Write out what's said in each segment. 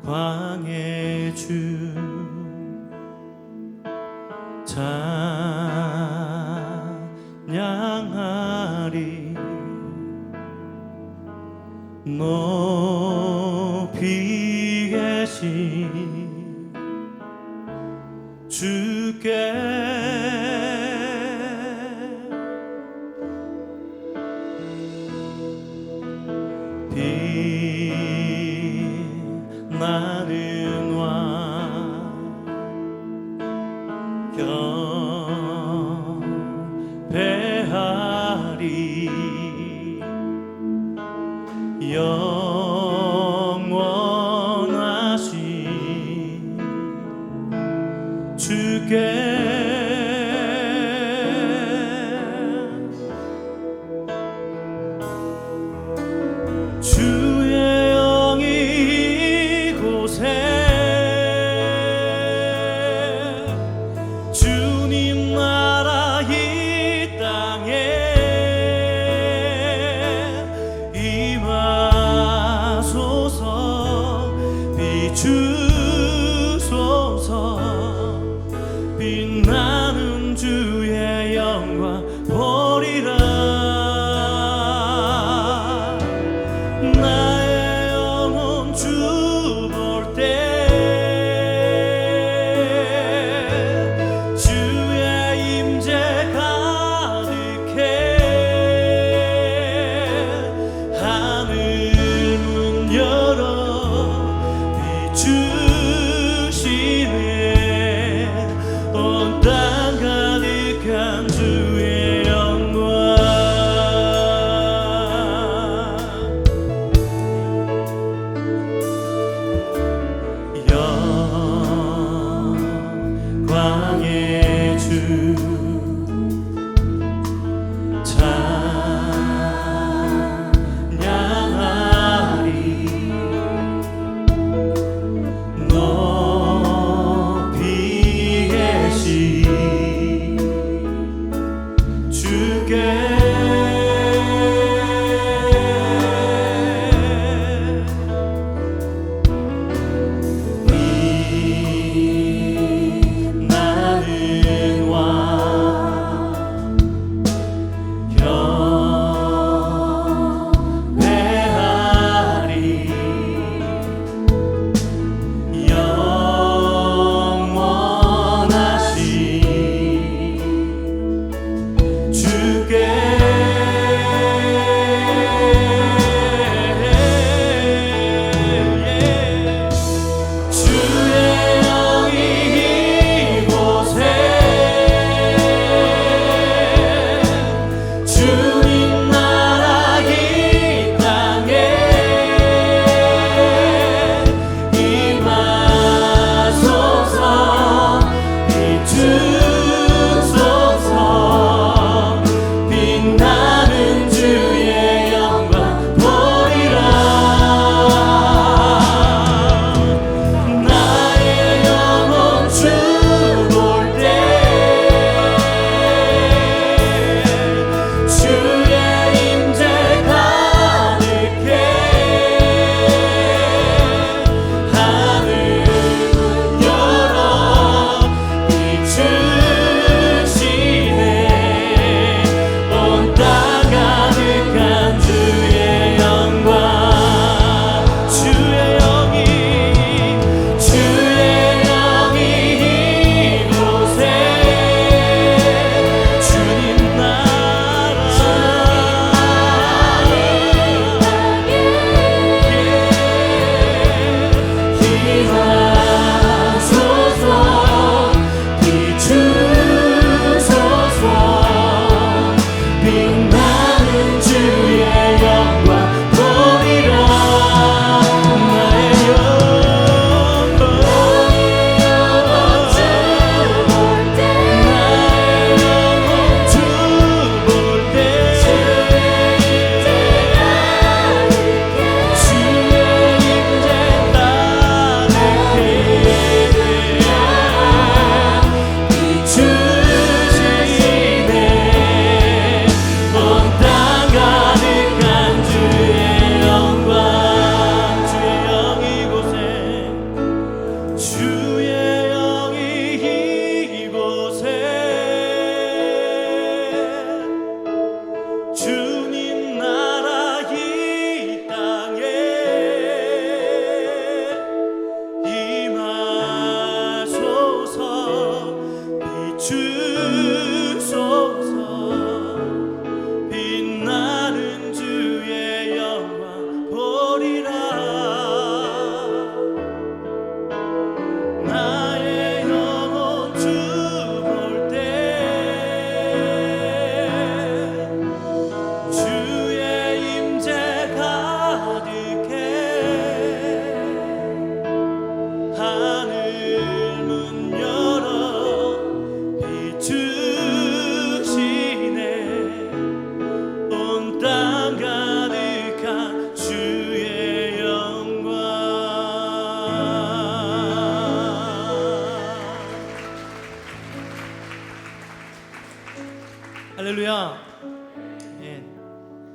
영광의 주 찬양하리 높이 계신 주께 빛나는 왕 경배하리 영원하신 주께 주의 영이 이곳에 주님 나라 이 땅에 임하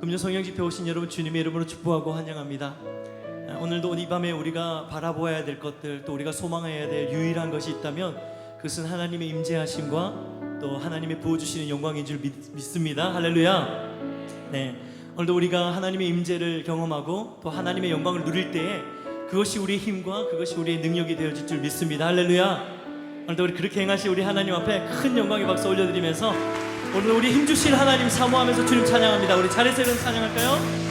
금요 성령 집회 오신 여러분 주님의 이름으로 축복하고 환영합니다. 오늘도 이 밤에 우리가 바라보아야 될 것들, 또 우리가 소망해야 될 유일한 것이 있다면 그것은 하나님의 임재하심과 또 하나님의 부어주시는 영광인 줄 믿습니다. 할렐루야. 네, 오늘도 우리가 하나님의 임재를 경험하고 또 하나님의 영광을 누릴 때에 그것이 우리의 힘과 그것이 우리의 능력이 되어질 줄 믿습니다. 할렐루야. 오늘도 우리 그렇게 행하신 우리 하나님 앞에 큰 영광의 박수 올려드리면서 오늘 우리 힘주실 하나님 사모하면서 주님 찬양합니다. 우리 자리에서 이런 찬양할까요?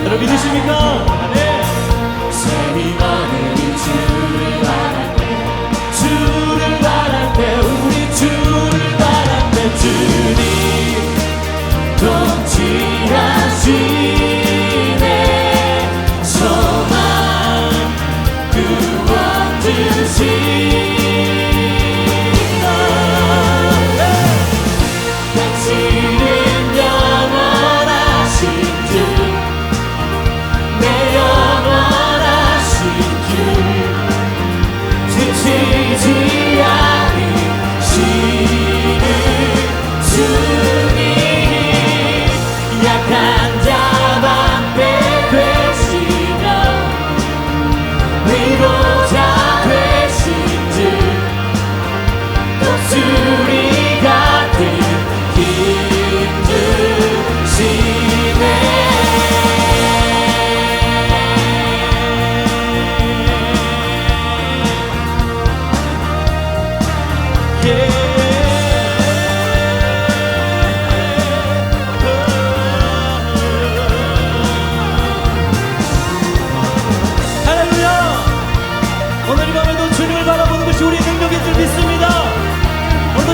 여러분 믿으십니까? 네. 주를 바랄 때 우리 주를 바랄 때 주님 통치하시네 소망 구원 주시네 당신은 영원하신 주 내 영원하신 주 지치지 않으시는 주님 약한 자 방패 되시며 위로자 되신 주 독수리 같은 힘 주시네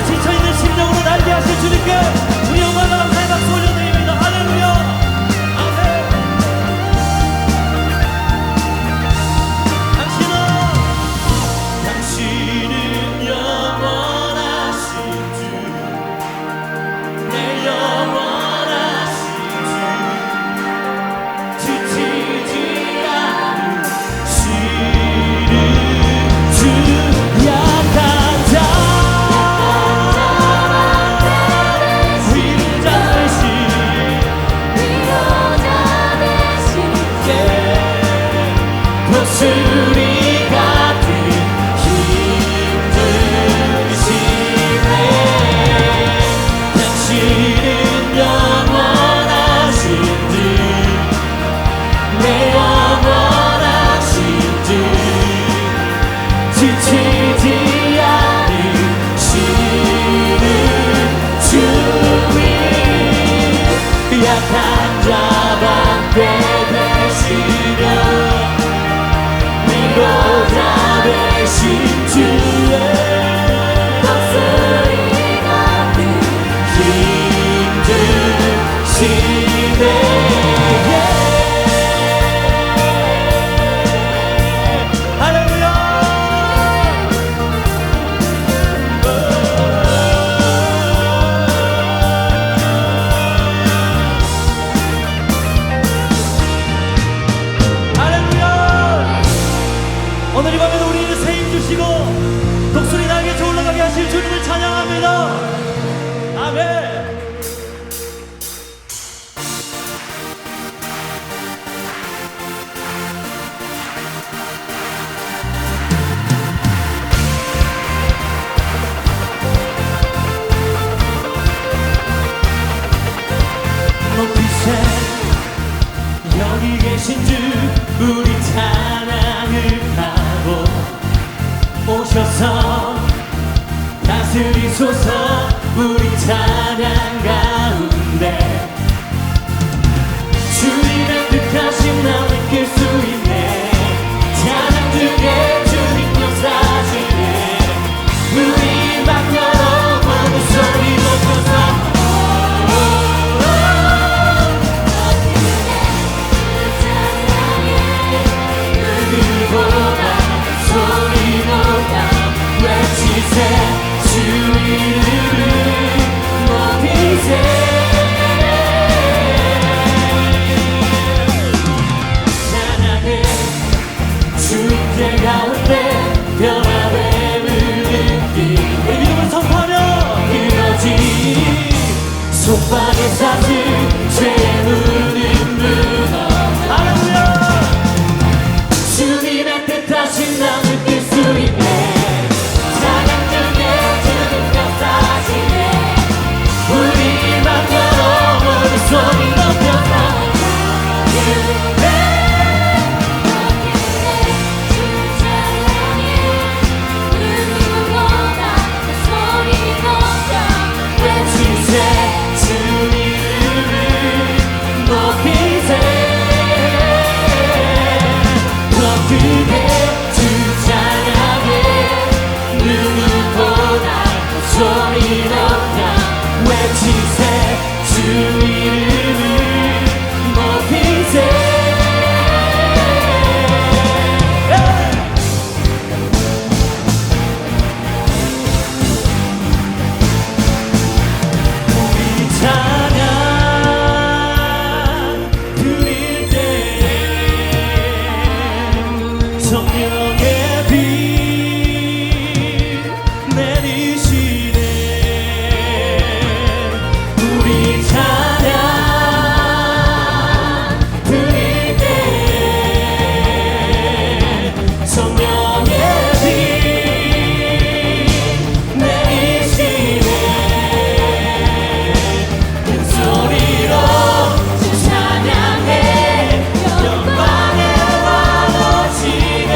지쳐있는 심령으로 날게 하실 주님께 우리 영광과 감사의 박수 올려드립니다. 할렐루야. 아멘. 당신은 영원하신 주 내 영원하신 주 지치지 않으시는 주 약한 자 독수리 같은 힘 주시네 당신은 영원하신 주 내 영원하신 주 지치지 않으시는 주님 약한 자 방패 되시며 위로자 되신 주의 독수리 같은 힘 주시네 오늘 이 밤에도 우리에게 세임 주시고 독수리 날개에 올라가게 하실 주님을 찬양합니다. 아멘. 여기 계신 주 우리 찬양을 하고 오셔서 다스리소서 우리 찬양 가운데 주님의 뜻하신 나 느낄 수 있네. 찬양 중에 주님 역사하시네. 우리 막 열어 모두 소리 높여서 주 이름을 높이세. 찬양해 주께 가운데 변화됨을 느끼 내 믿음을 선포하며 그러지 속박의 사슬 죄의 문은 무너. 할렐루야. 주님의 뜻하신 나 느낄 수 있네. 소리 높여서 주 찬양해. 누구보다 소리 높여 외치세. 주 이름을 높이세. 더 크게 주 찬양해. 누구보다 소리 높여 외치세. 주 이름을 높이세. 우리 찬양 드릴 때 성령의 빛 내리시네. 우리 찬양 드릴 때 성령의 빛 내리시네. 큰 소리로 주 찬양해. 영광의 왕 오시네.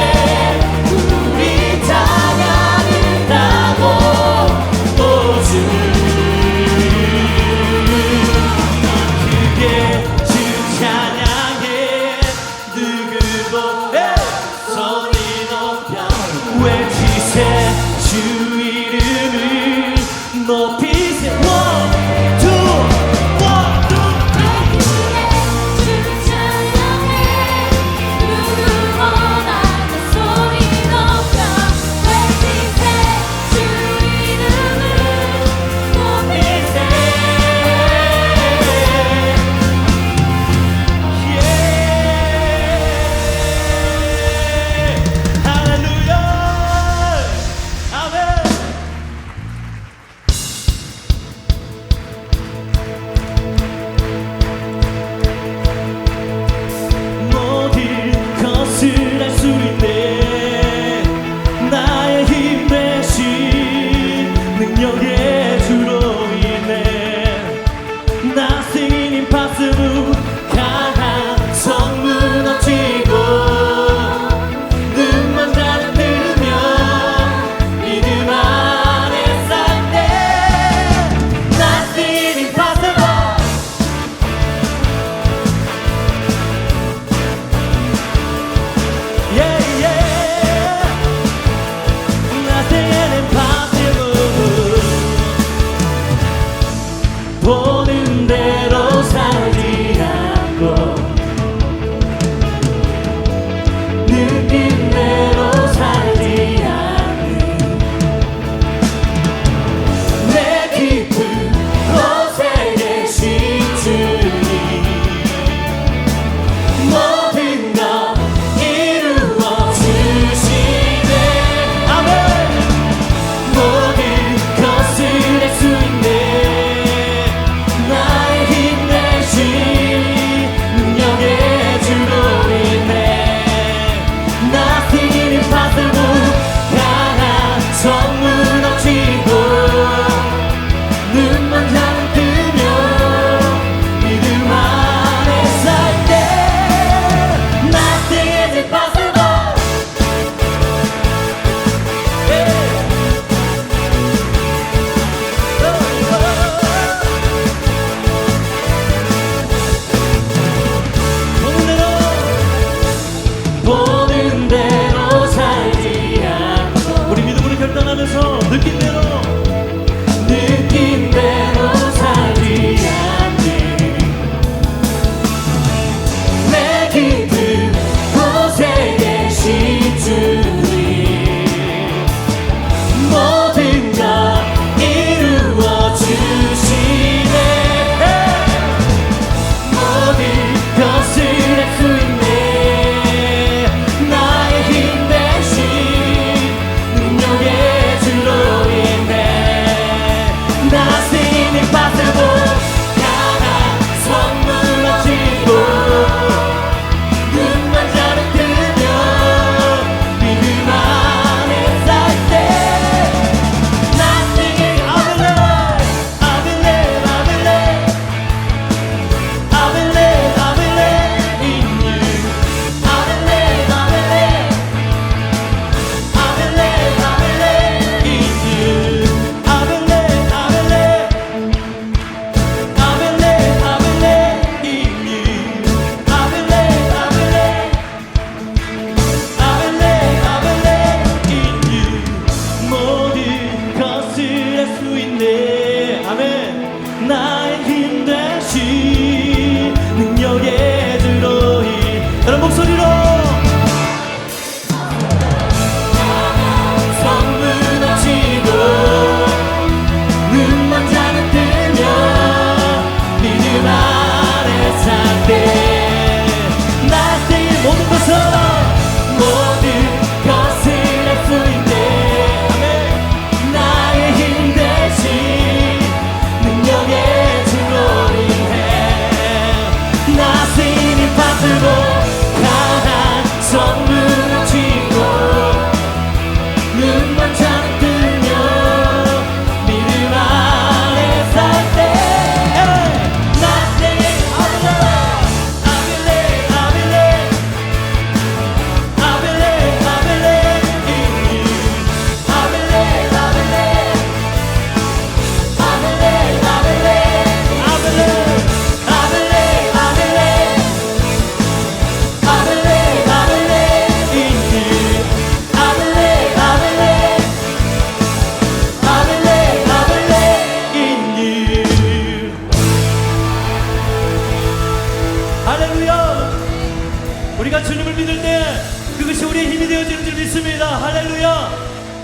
되는 줄 믿습니다. 할렐루야.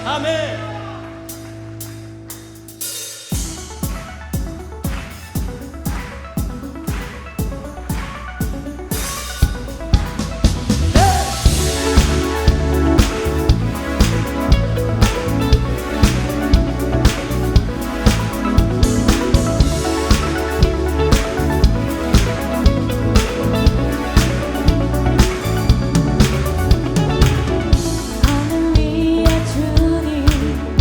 아멘. 하늘 위에 주님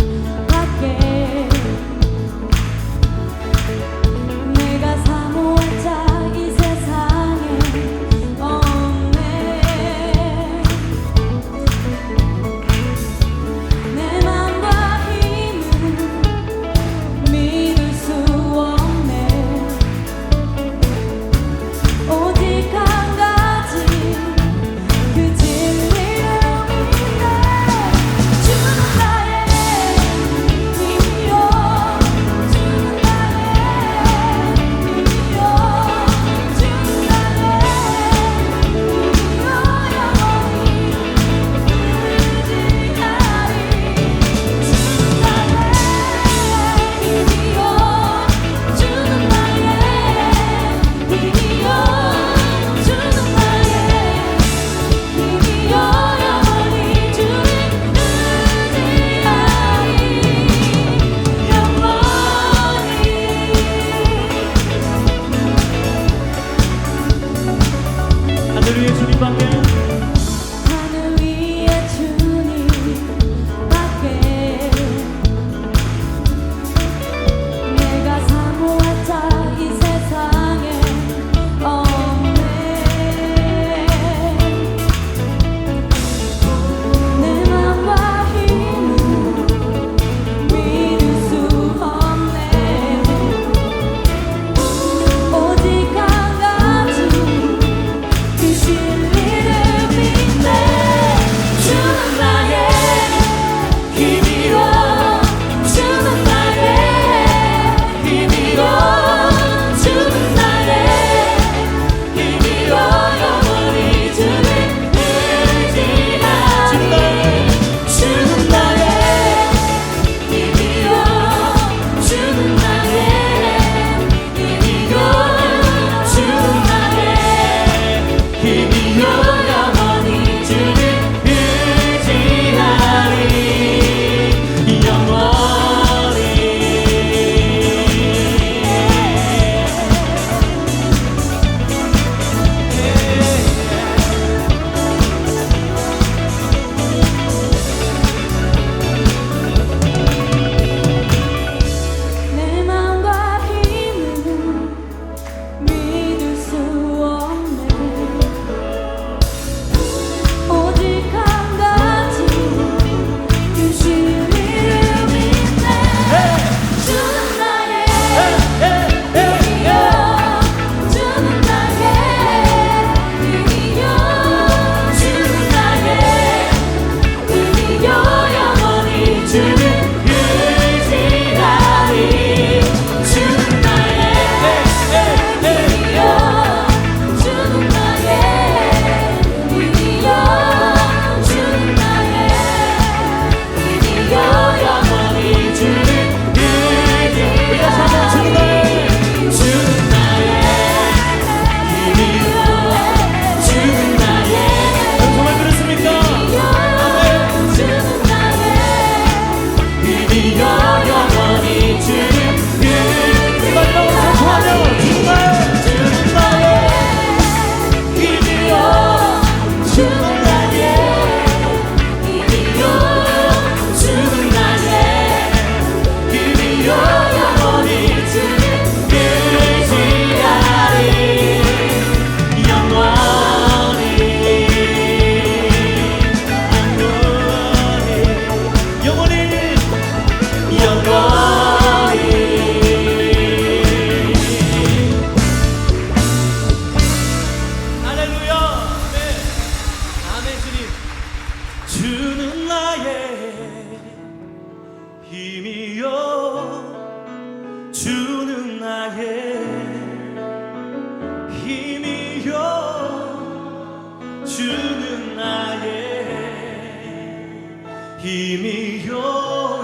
힘이요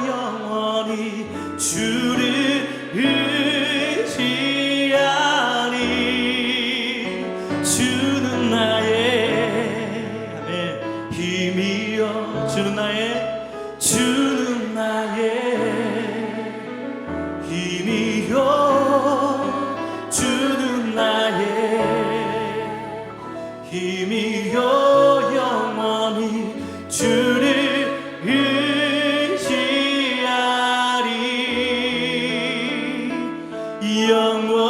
영원히 주를 의지하니 주는 나의 아멘. 힘이요 주는 나의 힘이요 주는 나의 힘이요 영원히 주를 의지하리 영원히.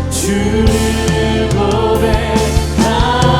주를 고백하리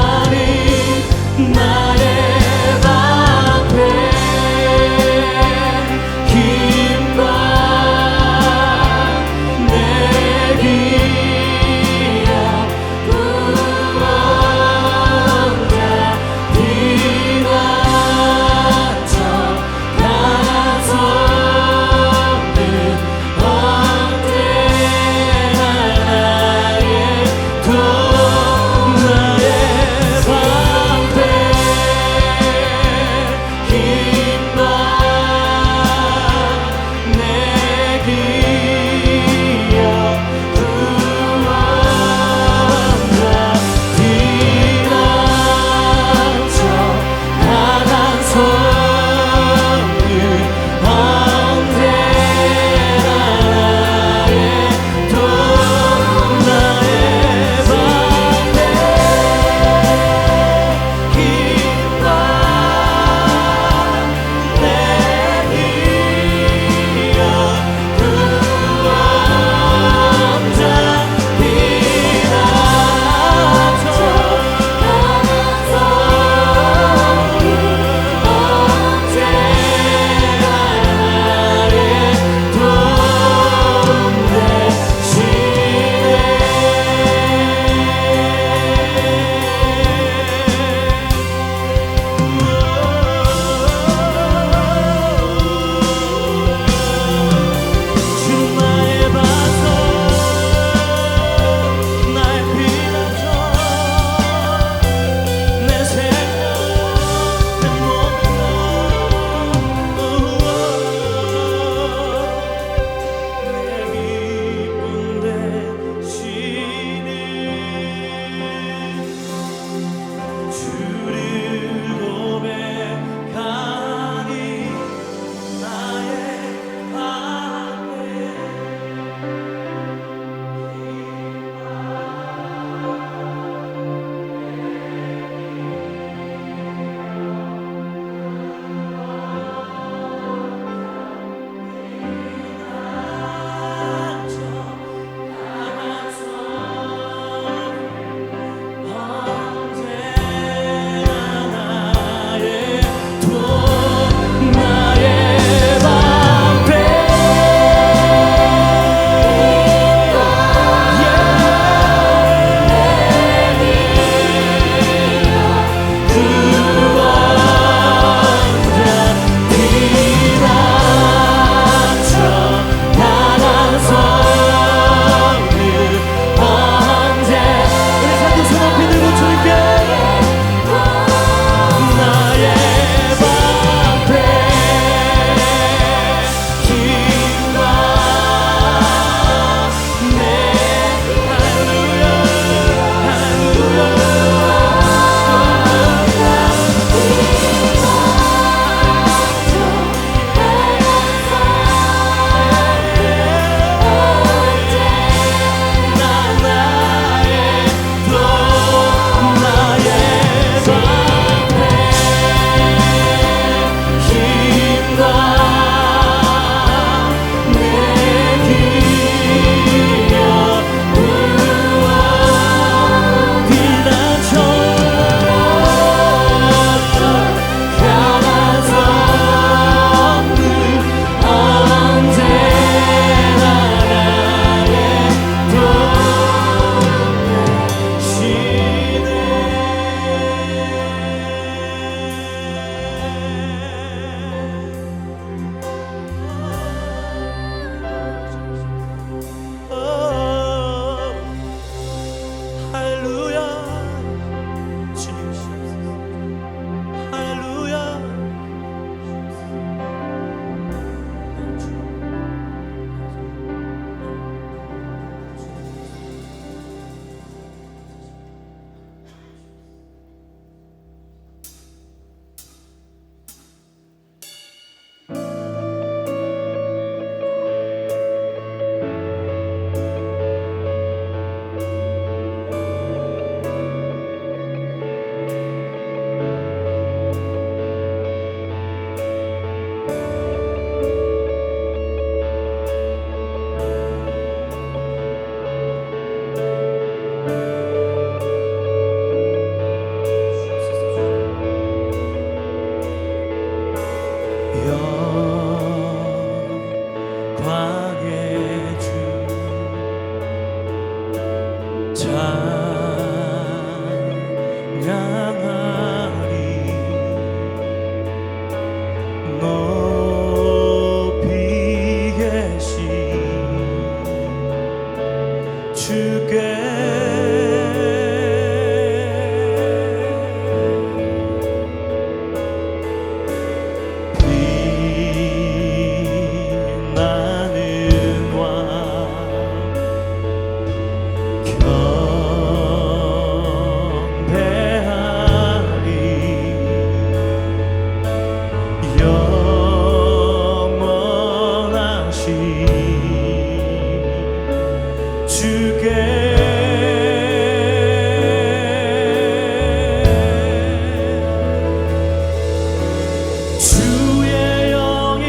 주의 영이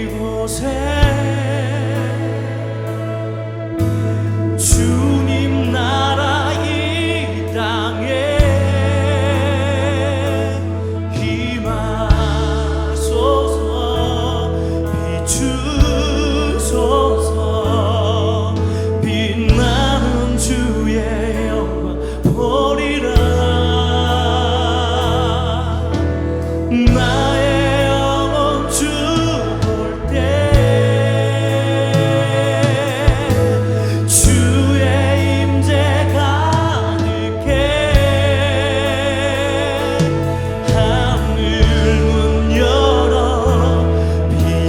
이곳에 주님 나라 이 땅에 임하소서 비추소서 빛나는 주의 영광 보리라 나의 영혼 주 볼 때 주의 임재 가득해 하늘 문 열어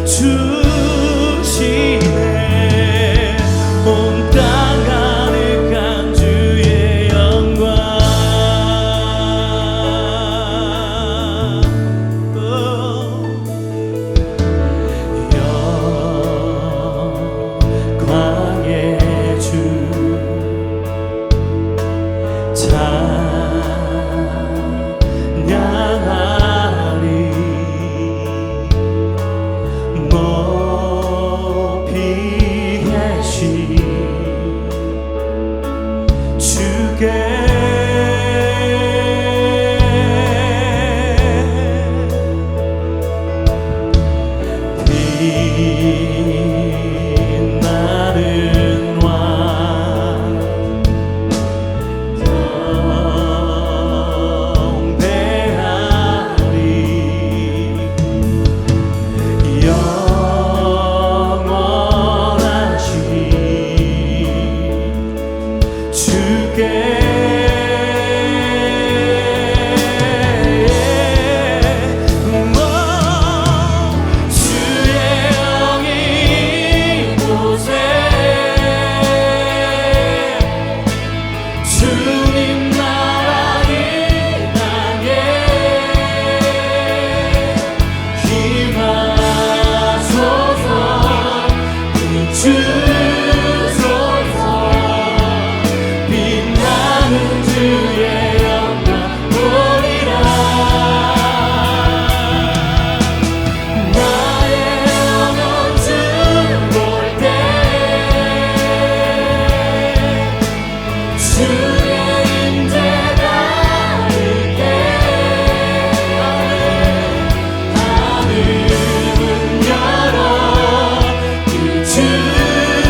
비추시네 온 땅 가득한 주의 영광 영광의 주 찬양하리 높이 계신 주께 빛나는 왕 경배하리 영원하신 주께 주의 영이 이곳에 주님 나라 이 땅에 임하소서 비추소서 빛나는 주의 영광 보리라 나의 영혼 주 볼 때 주의 임재 가득해 하늘 문 열어 비추소서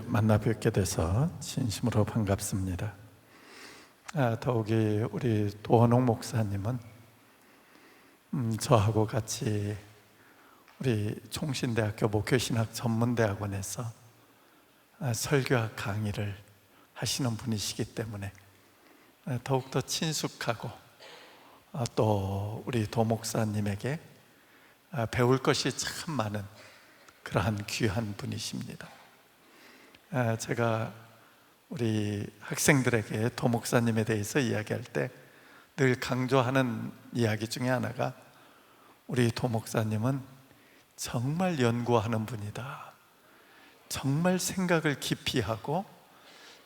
만나 뵙게 돼서 진심으로 반갑습니다. 더욱이 우리 도원옥 목사님은 저하고 같이 우리 총신대학교 목회신학 전문대학원에서 설교학 강의를 하시는 분이시기 때문에 더욱더 친숙하고 또 우리 도 목사님에게 배울 것이 참 많은 그러한 귀한 분이십니다. 제가 우리 학생들에게 도 목사님에 대해서 이야기할 때 늘 강조하는 이야기 중에 하나가 우리 도 목사님은 정말 연구하는 분이다. 정말 생각을 깊이 하고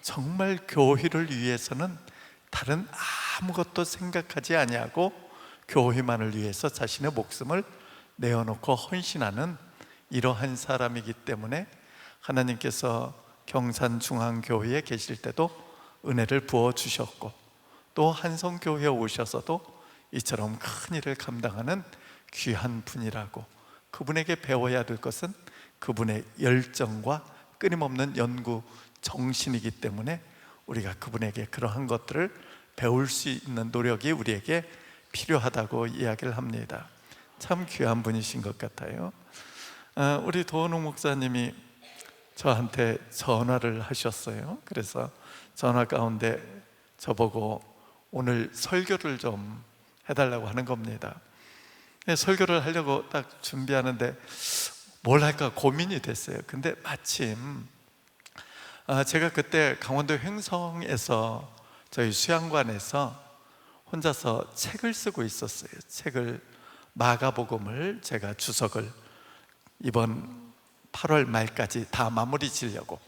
정말 교회를 위해서는 다른 아무것도 생각하지 아니하고 교회만을 위해서 자신의 목숨을 내어놓고 헌신하는 이러한 사람이기 때문에 하나님께서 경산중앙교회에 계실 때도 은혜를 부어주셨고 또 한성교회에 오셔서도 이처럼 큰 일을 감당하는 귀한 분이라고, 그분에게 배워야 될 것은 그분의 열정과 끊임없는 연구 정신이기 때문에 우리가 그분에게 그러한 것들을 배울 수 있는 노력이 우리에게 필요하다고 이야기를 합니다. 참 귀한 분이신 것 같아요. 우리 도원옥 목사님이 저한테 전화를 하셨어요. 그래서 전화 가운데 저보고 오늘 설교를 좀 해달라고 하는 겁니다. 설교를 하려고 딱 준비하는데 뭘 할까 고민이 됐어요. 근데 마침 제가 그때 강원도 횡성에서 저희 수양관에서 혼자서 책을 쓰고 있었어요. 책을, 마가복음을 제가 주석을 이번 8월 말까지 다 마무리 지려고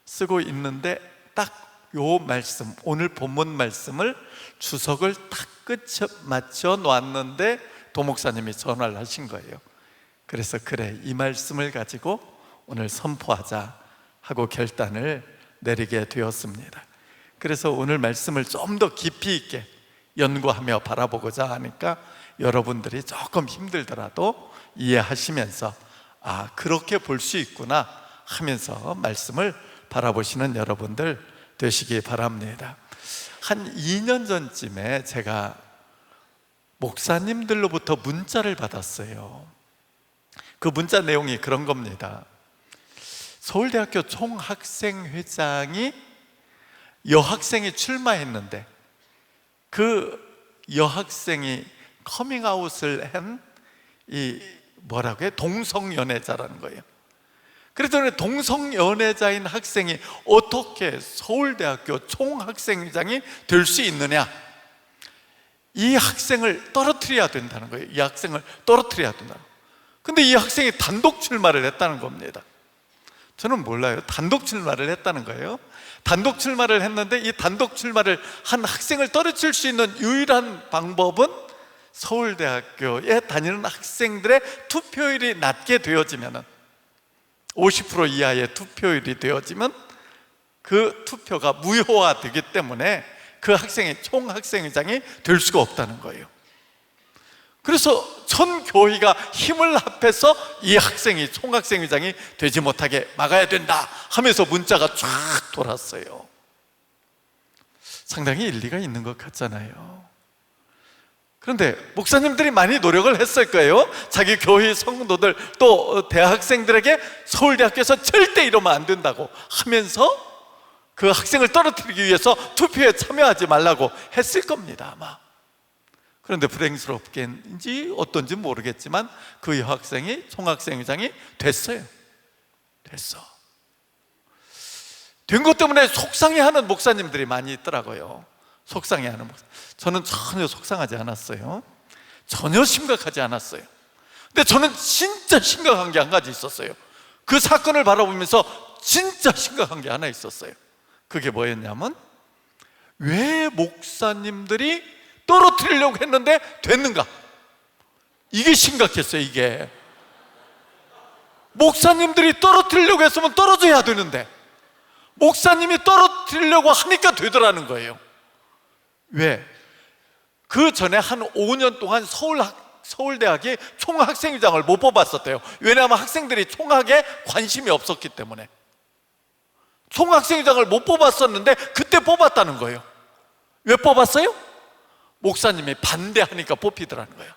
쓰고 있는데 딱 요 말씀, 오늘 본문 말씀을 주석을 딱 끝에 맞춰 놓았는데 도목사님이 전화를 하신 거예요. 그래서 그래, 이 말씀을 가지고 오늘 선포하자 하고 결단을 내리게 되었습니다. 그래서 오늘 말씀을 좀 더 깊이 있게 연구하며 바라보고자 하니까 여러분들이 조금 힘들더라도 이해하시면서 아, 그렇게 볼 수 있구나 하면서 말씀을 바라보시는 여러분들 되시기 바랍니다. 한 2년 전쯤에 제가 목사님들로부터 문자를 받았어요. 그 문자 내용이 그런 겁니다. 서울대학교 총학생회장이 여학생이 출마했는데 그 여학생이 커밍아웃을 한 이 뭐라고 해요? 동성연애자라는 거예요. 그랬더니 동성연애자인 학생이 어떻게 서울대학교 총학생회장이 될 수 있느냐? 이 학생을 떨어뜨려야 된다는 거예요. 이 학생을 떨어뜨려야 된다. 근데 이 학생이 단독 출마를 했다는 겁니다. 저는 몰라요. 단독 출마를 했다는 거예요. 단독 출마를 했는데 이 단독 출마를 한 학생을 떨어뜨릴 수 있는 유일한 방법은 서울대학교에 다니는 학생들의 투표율이 낮게 되어지면, 50% 이하의 투표율이 되어지면 그 투표가 무효화되기 때문에 그 학생이 총학생회장이 될 수가 없다는 거예요. 그래서 전 교회가 힘을 합해서 이 학생이 총학생회장이 되지 못하게 막아야 된다 하면서 문자가 쫙 돌았어요. 상당히 일리가 있는 것 같잖아요. 그런데 목사님들이 많이 노력을 했을 거예요. 자기 교회 성도들 또 대학생들에게 서울대학교에서 절대 이러면 안 된다고 하면서 그 학생을 떨어뜨리기 위해서 투표에 참여하지 말라고 했을 겁니다, 아마. 그런데 불행스럽게인지 어떤지 모르겠지만 그 여학생이 총학생회장이 됐어요. 된 것 때문에 속상해하는 목사님들이 많이 있더라고요. 속상해하는 목사. 저는 전혀 속상하지 않았어요. 전혀 심각하지 않았어요. 근데 저는 진짜 심각한 게 한 가지 있었어요. 그 사건을 바라보면서 진짜 심각한 게 하나 있었어요. 그게 뭐였냐면, 왜 목사님들이 떨어뜨리려고 했는데 됐는가? 이게 심각했어요. 이게 목사님들이 떨어뜨리려고 했으면 떨어져야 되는데 목사님이 떨어뜨리려고 하니까 되더라는 거예요. 왜? 그 전에 한 5년 동안 서울대학이 총학생회장을 못 뽑았었대요. 왜냐하면 학생들이 총학에 관심이 없었기 때문에. 총학생회장을 못 뽑았었는데 그때 뽑았다는 거예요. 왜 뽑았어요? 목사님이 반대하니까 뽑히더라는 거예요.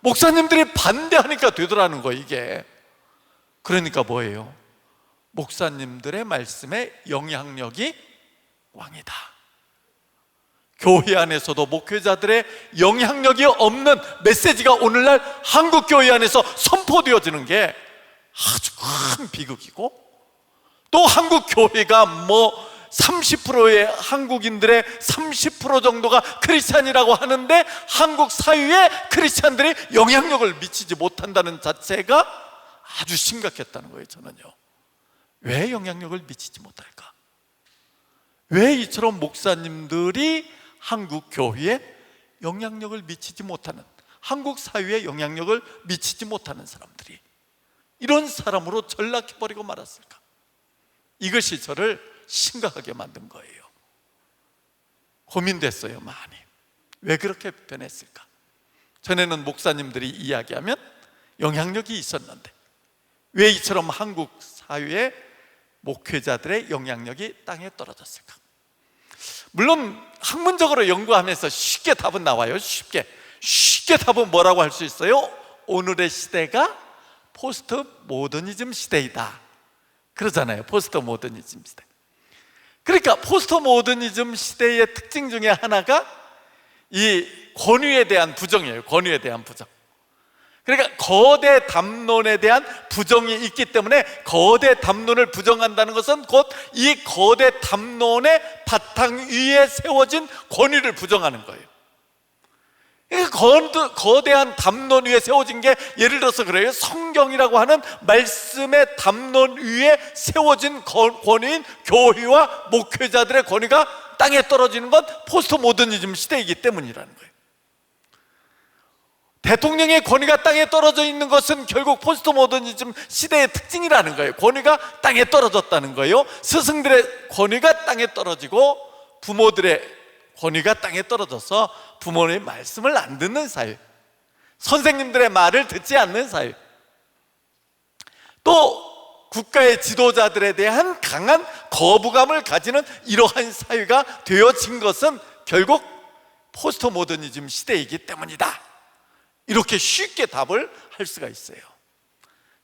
목사님들이 반대하니까 되더라는 거예요, 이게. 그러니까 뭐예요? 목사님들의 말씀에 영향력이 왕이다. 교회 안에서도 목회자들의 영향력이 없는 메시지가 오늘날 한국 교회 안에서 선포되어지는 게 아주 큰 비극이고, 또 한국 교회가 뭐 30%의 한국인들의 30% 정도가 크리스찬이라고 하는데 한국 사회에 크리스찬들이 영향력을 미치지 못한다는 자체가 아주 심각했다는 거예요. 저는요, 왜 영향력을 미치지 못할까? 왜 이처럼 목사님들이 한국 교회에 영향력을 미치지 못하는, 한국 사회에 영향력을 미치지 못하는 사람들이 이런 사람으로 전락해버리고 말았을까? 이것이 저를 심각하게 만든 거예요. 고민됐어요, 많이. 왜 그렇게 변했을까? 전에는 목사님들이 이야기하면 영향력이 있었는데 왜 이처럼 한국 사회에 목회자들의 영향력이 땅에 떨어졌을까? 물론 학문적으로 연구하면서 쉽게 답은 나와요. 쉽게 답은 뭐라고 할 수 있어요? 오늘의 시대가 포스트 모더니즘 시대이다 그러잖아요. 포스트 모더니즘 시대. 그러니까 포스트 모더니즘 시대의 특징 중에 하나가 이 권위에 대한 부정이에요. 권위에 대한 부정. 그러니까 거대 담론에 대한 부정이 있기 때문에 거대 담론을 부정한다는 것은 곧 이 거대 담론의 바탕 위에 세워진 권위를 부정하는 거예요. 거대한 담론 위에 세워진 게 예를 들어서 그래요. 성경이라고 하는 말씀의 담론 위에 세워진 권위인 교회와 목회자들의 권위가 땅에 떨어지는 건 포스트 모더니즘 시대이기 때문이라는 거예요. 대통령의 권위가 땅에 떨어져 있는 것은 결국 포스트 모더니즘 시대의 특징이라는 거예요. 권위가 땅에 떨어졌다는 거예요. 스승들의 권위가 땅에 떨어지고 부모들의 권위가 땅에 떨어져서 부모님의 말씀을 안 듣는 사회, 선생님들의 말을 듣지 않는 사회, 또 국가의 지도자들에 대한 강한 거부감을 가지는 이러한 사회가 되어진 것은 결국 포스트 모더니즘 시대이기 때문이다. 이렇게 쉽게 답을 할 수가 있어요.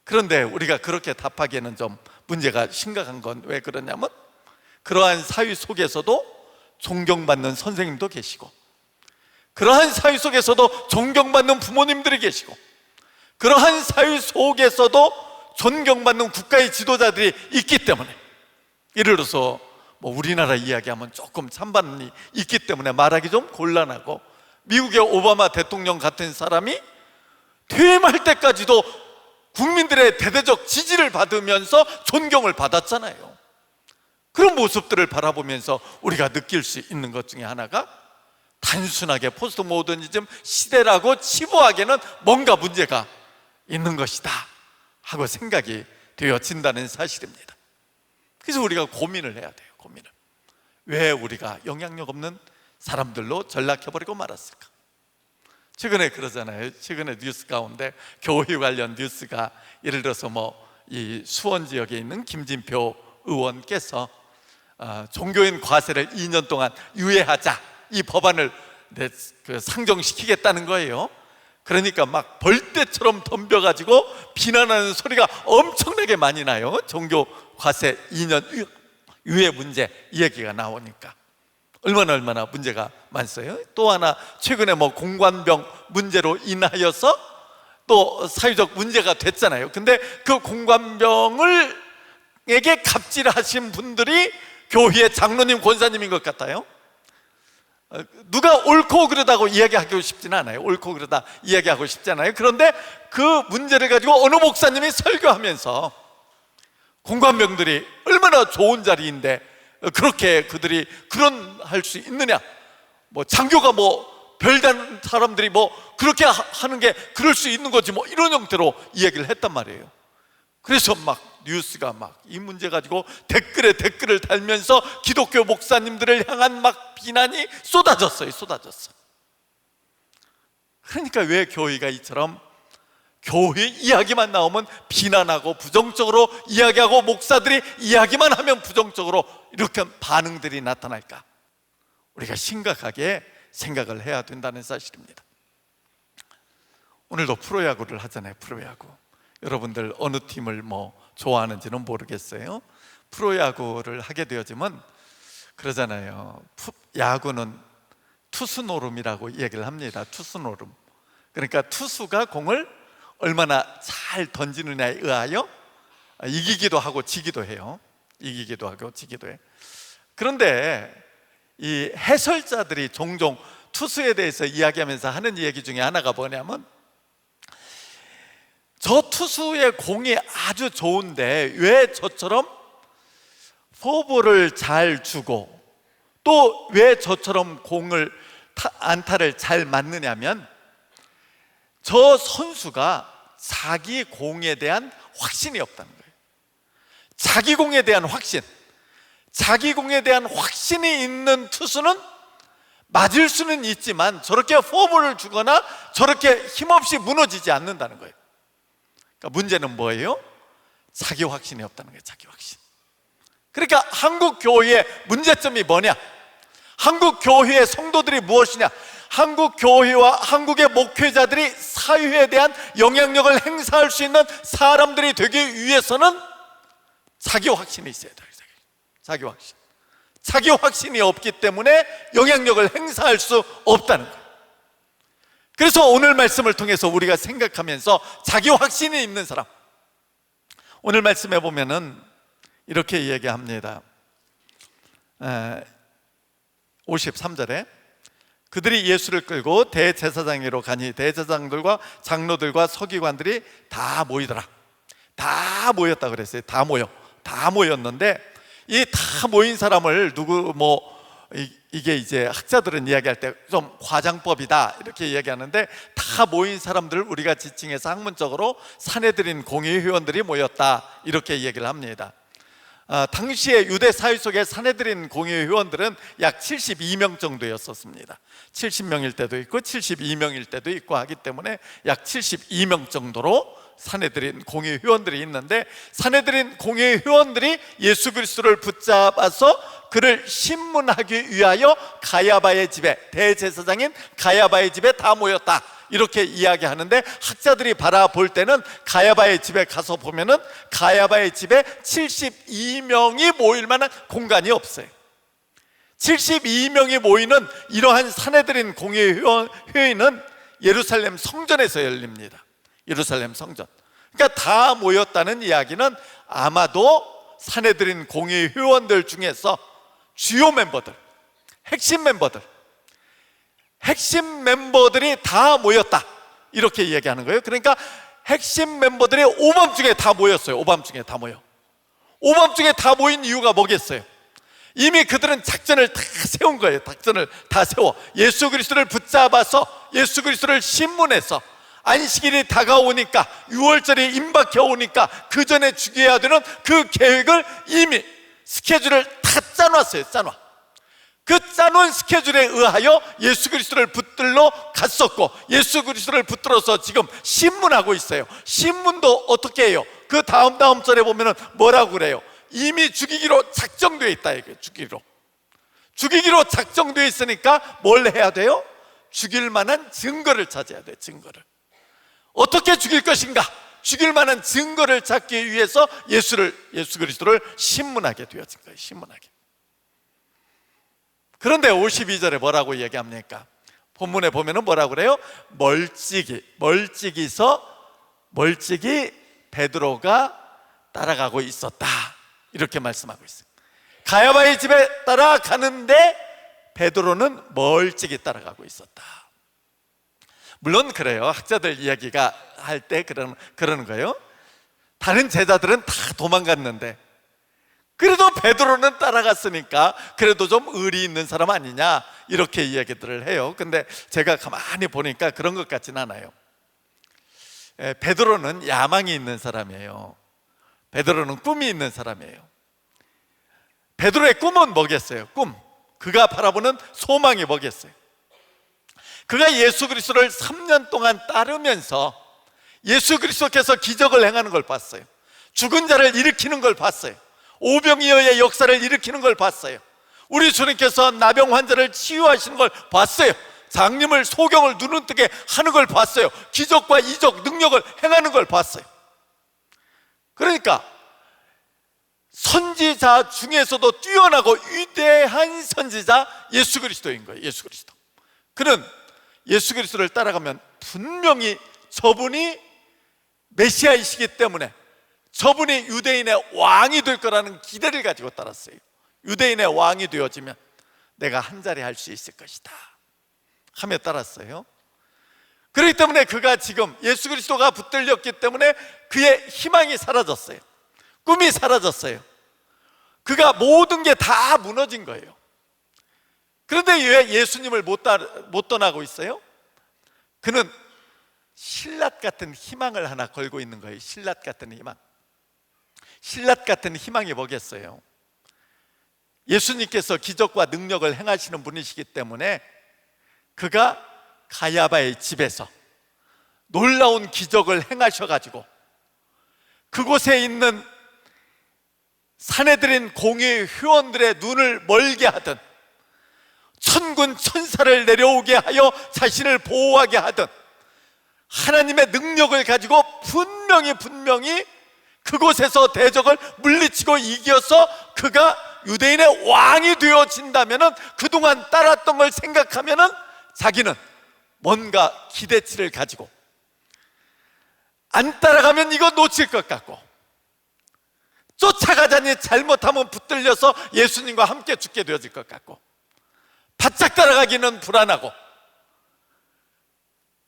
그런데 우리가 그렇게 답하기에는 좀 문제가 심각한 건 왜 그러냐면, 그러한 사회 속에서도 존경받는 선생님도 계시고, 그러한 사회 속에서도 존경받는 부모님들이 계시고, 그러한 사회 속에서도 존경받는 국가의 지도자들이 있기 때문에, 예를 들어서 우리나라 이야기하면 조금 찬반이 있기 때문에 말하기 좀 곤란하고, 미국의 오바마 대통령 같은 사람이 퇴임할 때까지도 국민들의 대대적 지지를 받으면서 존경을 받았잖아요. 그런 모습들을 바라보면서 우리가 느낄 수 있는 것 중에 하나가, 단순하게 포스트 모더니즘 시대라고 치부하기에는 뭔가 문제가 있는 것이다 하고 생각이 되어진다는 사실입니다. 그래서 우리가 고민을 해야 돼요. 고민을. 왜 우리가 영향력 없는 사람들로 전락해버리고 말았을까? 최근에 그러잖아요. 최근에 뉴스 가운데 교회 관련 뉴스가, 예를 들어서 이 수원 지역에 있는 김진표 의원께서 종교인 과세를 2년 동안 유예하자, 이 법안을 상정시키겠다는 거예요. 그러니까 막 벌떼처럼 덤벼가지고 비난하는 소리가 엄청나게 많이 나요. 종교 과세 2년 유예 문제 이 얘기가 나오니까 얼마나 문제가 많았어요. 또 하나, 최근에 공관병 문제로 인하여서 또 사회적 문제가 됐잖아요. 근데 그 공관병에게 갑질하신 분들이 교회의 장로님, 권사님인 것 같아요. 누가 옳고 그르다고 이야기하고 싶지는 않아요. 옳고 그르다 이야기하고 싶지 않아요. 그런데 그 문제를 가지고 어느 목사님이 설교하면서 공관병들이 얼마나 좋은 자리인데 그렇게 그들이 그런 할 수 있느냐, 장교가 별다른 사람들이 그렇게 하는 게 그럴 수 있는 거지, 이런 형태로 이야기를 했단 말이에요. 그래서 뉴스가 이 문제 가지고 댓글에 댓글을 달면서 기독교 목사님들을 향한 비난이 쏟아졌어요. 그러니까 왜 교회가 이처럼 교회 이야기만 나오면 비난하고 부정적으로 이야기하고, 목사들이 이야기만 하면 부정적으로 이렇게 반응들이 나타날까? 우리가 심각하게 생각을 해야 된다는 사실입니다. 오늘도 프로야구를 하잖아요. 프로야구. 여러분들 어느 팀을 좋아하는지는 모르겠어요. 프로야구를 하게 되어지면 그러잖아요. 야구는 투수 노름이라고 얘기를 합니다. 투수 노름. 그러니까 투수가 공을 얼마나 잘 던지느냐에 의하여 이기기도 하고 지기도 해요. 이기기도 하고 지기도 해. 그런데 이 해설자들이 종종 투수에 대해서 이야기하면서 하는 얘기 중에 하나가 뭐냐면, 저 투수의 공이 아주 좋은데 왜 저처럼 포볼을 잘 주고 또 왜 저처럼 안타를 잘 맞느냐면, 저 선수가 자기 공에 대한 확신이 없다는 거예요. 자기 공에 대한 확신, 자기 공에 대한 확신이 있는 투수는 맞을 수는 있지만 저렇게 포볼을 주거나 저렇게 힘없이 무너지지 않는다는 거예요. 그러니까 문제는 뭐예요? 자기 확신이 없다는 거예요. 자기 확신. 그러니까 한국 교회의 문제점이 뭐냐? 한국 교회의 성도들이 무엇이냐? 한국 교회와 한국의 목회자들이 사회에 대한 영향력을 행사할 수 있는 사람들이 되기 위해서는 자기 확신이 있어야 돼요. 자기 확신. 자기 확신이 없기 때문에 영향력을 행사할 수 없다는 거예요. 그래서 오늘 말씀을 통해서 우리가 생각하면서 자기 확신이 있는 사람, 오늘 말씀에 보면은 이렇게 얘기합니다. 53절에 그들이 예수를 끌고 대제사장으로 가니 대제사장들과 장로들과 서기관들이 다 모이더라. 다 모였다 그랬어요. 다 모였는데 이 다 모인 사람을 이게 이제 학자들은 이야기할 때 좀 과장법이다 이렇게 이야기하는데, 다 모인 사람들을 우리가 지칭해서 학문적으로 사내들인 공의회원들이 모였다 이렇게 얘기를 합니다. 당시에 유대 사회 속에 사내들인 공의회원들은 약 72명 정도였었습니다. 70명일 때도 있고 72명일 때도 있고 하기 때문에 약 72명 정도로 사내들인 공의회원들이 있는데, 사내들인 공의회원들이 예수 그리스도를 붙잡아서 그를 신문하기 위하여 가야바의 집에, 대제사장인 가야바의 집에 다 모였다 이렇게 이야기하는데, 학자들이 바라볼 때는 가야바의 집에 가서 보면은 가야바의 집에 72명이 모일 만한 공간이 없어요. 72명이 모이는 이러한 사내들인 공회의는 예루살렘 성전에서 열립니다. 예루살렘 성전. 그러니까 다 모였다는 이야기는 아마도 사내들인 공회의원들 중에서 주요 멤버들, 핵심 멤버들이 다 모였다 이렇게 이야기하는 거예요. 그러니까 핵심 멤버들이 오밤중에 다 모였어요. 오밤중에 다 모인 이유가 뭐겠어요? 이미 그들은 작전을 다 세운 거예요. 작전을 다 세워 예수 그리스도를 붙잡아서 예수 그리스도를 신문해서 안식일이 다가오니까, 6월절이 임박해 오니까 그 전에 죽여야 되는 그 계획을 이미 스케줄을 다 짜놨어요. 그 짜놓은 스케줄에 의하여 예수 그리스도를 붙들러 갔었고, 예수 그리스도를 붙들어서 지금 신문하고 있어요. 신문도 어떻게 해요? 그 다음 절에 보면은 뭐라고 그래요? 이미 죽이기로 작정되어 있다 이거예요. 죽이기로 작정되어 있으니까 뭘 해야 돼요? 죽일 만한 증거를 찾아야 돼요. 증거를 어떻게 죽일 것인가? 죽일 만한 증거를 찾기 위해서 예수 그리스도를 신문하게 되어진 거예요. 신문하게. 그런데 52절에 뭐라고 얘기합니까? 본문에 보면은 뭐라고 그래요? 멀찍이 베드로가 따라가고 있었다 이렇게 말씀하고 있어요. 가야바의 집에 따라가는데 베드로는 멀찍이 따라가고 있었다. 물론 그래요. 학자들 이야기가 할 때 그러는 거예요. 다른 제자들은 다 도망갔는데 그래도 베드로는 따라갔으니까 그래도 좀 의리 있는 사람 아니냐 이렇게 이야기들을 해요. 근데 제가 가만히 보니까 그런 것 같진 않아요. 베드로는 야망이 있는 사람이에요. 베드로는 꿈이 있는 사람이에요. 베드로의 꿈은 뭐겠어요? 그가 바라보는 소망이 뭐겠어요? 그가 예수 그리스도를 3년 동안 따르면서 예수 그리스도께서 기적을 행하는 걸 봤어요. 죽은 자를 일으키는 걸 봤어요. 오병이어의 역사를 일으키는 걸 봤어요. 우리 주님께서 나병 환자를 치유하시는 걸 봤어요. 장님을 소경을 눈을 뜨게 하는 걸 봤어요. 기적과 이적 능력을 행하는 걸 봤어요. 그러니까 선지자 중에서도 뛰어나고 위대한 선지자 예수 그리스도인 거예요. 예수 그리스도. 그는 예수 그리스도를 따라가면 분명히 저분이 메시아이시기 때문에 저분이 유대인의 왕이 될 거라는 기대를 가지고 따랐어요. 유대인의 왕이 되어지면 내가 한 자리 할 수 있을 것이다 하며 따랐어요. 그렇기 때문에 그가 지금 예수 그리스도가 붙들렸기 때문에 그의 희망이 사라졌어요. 꿈이 사라졌어요. 그가 모든 게 다 무너진 거예요. 그런데 왜 예수님을 못 떠나고 있어요? 그는 신랏 같은 희망을 하나 걸고 있는 거예요. 신랏 같은 희망. 신랏 같은 희망이 뭐겠어요? 예수님께서 기적과 능력을 행하시는 분이시기 때문에 그가 가야바의 집에서 놀라운 기적을 행하셔가지고 그곳에 있는 사내들인 공의 회원들의 눈을 멀게 하든 천군 천사를 내려오게 하여 자신을 보호하게 하든 하나님의 능력을 가지고 분명히 그곳에서 대적을 물리치고 이겨서 그가 유대인의 왕이 되어진다면 그동안 따랐던 걸 생각하면 자기는 뭔가 기대치를 가지고 안 따라가면 이거 놓칠 것 같고, 쫓아가자니 잘못하면 붙들려서 예수님과 함께 죽게 되어질 것 같고, 바짝 따라가기는 불안하고,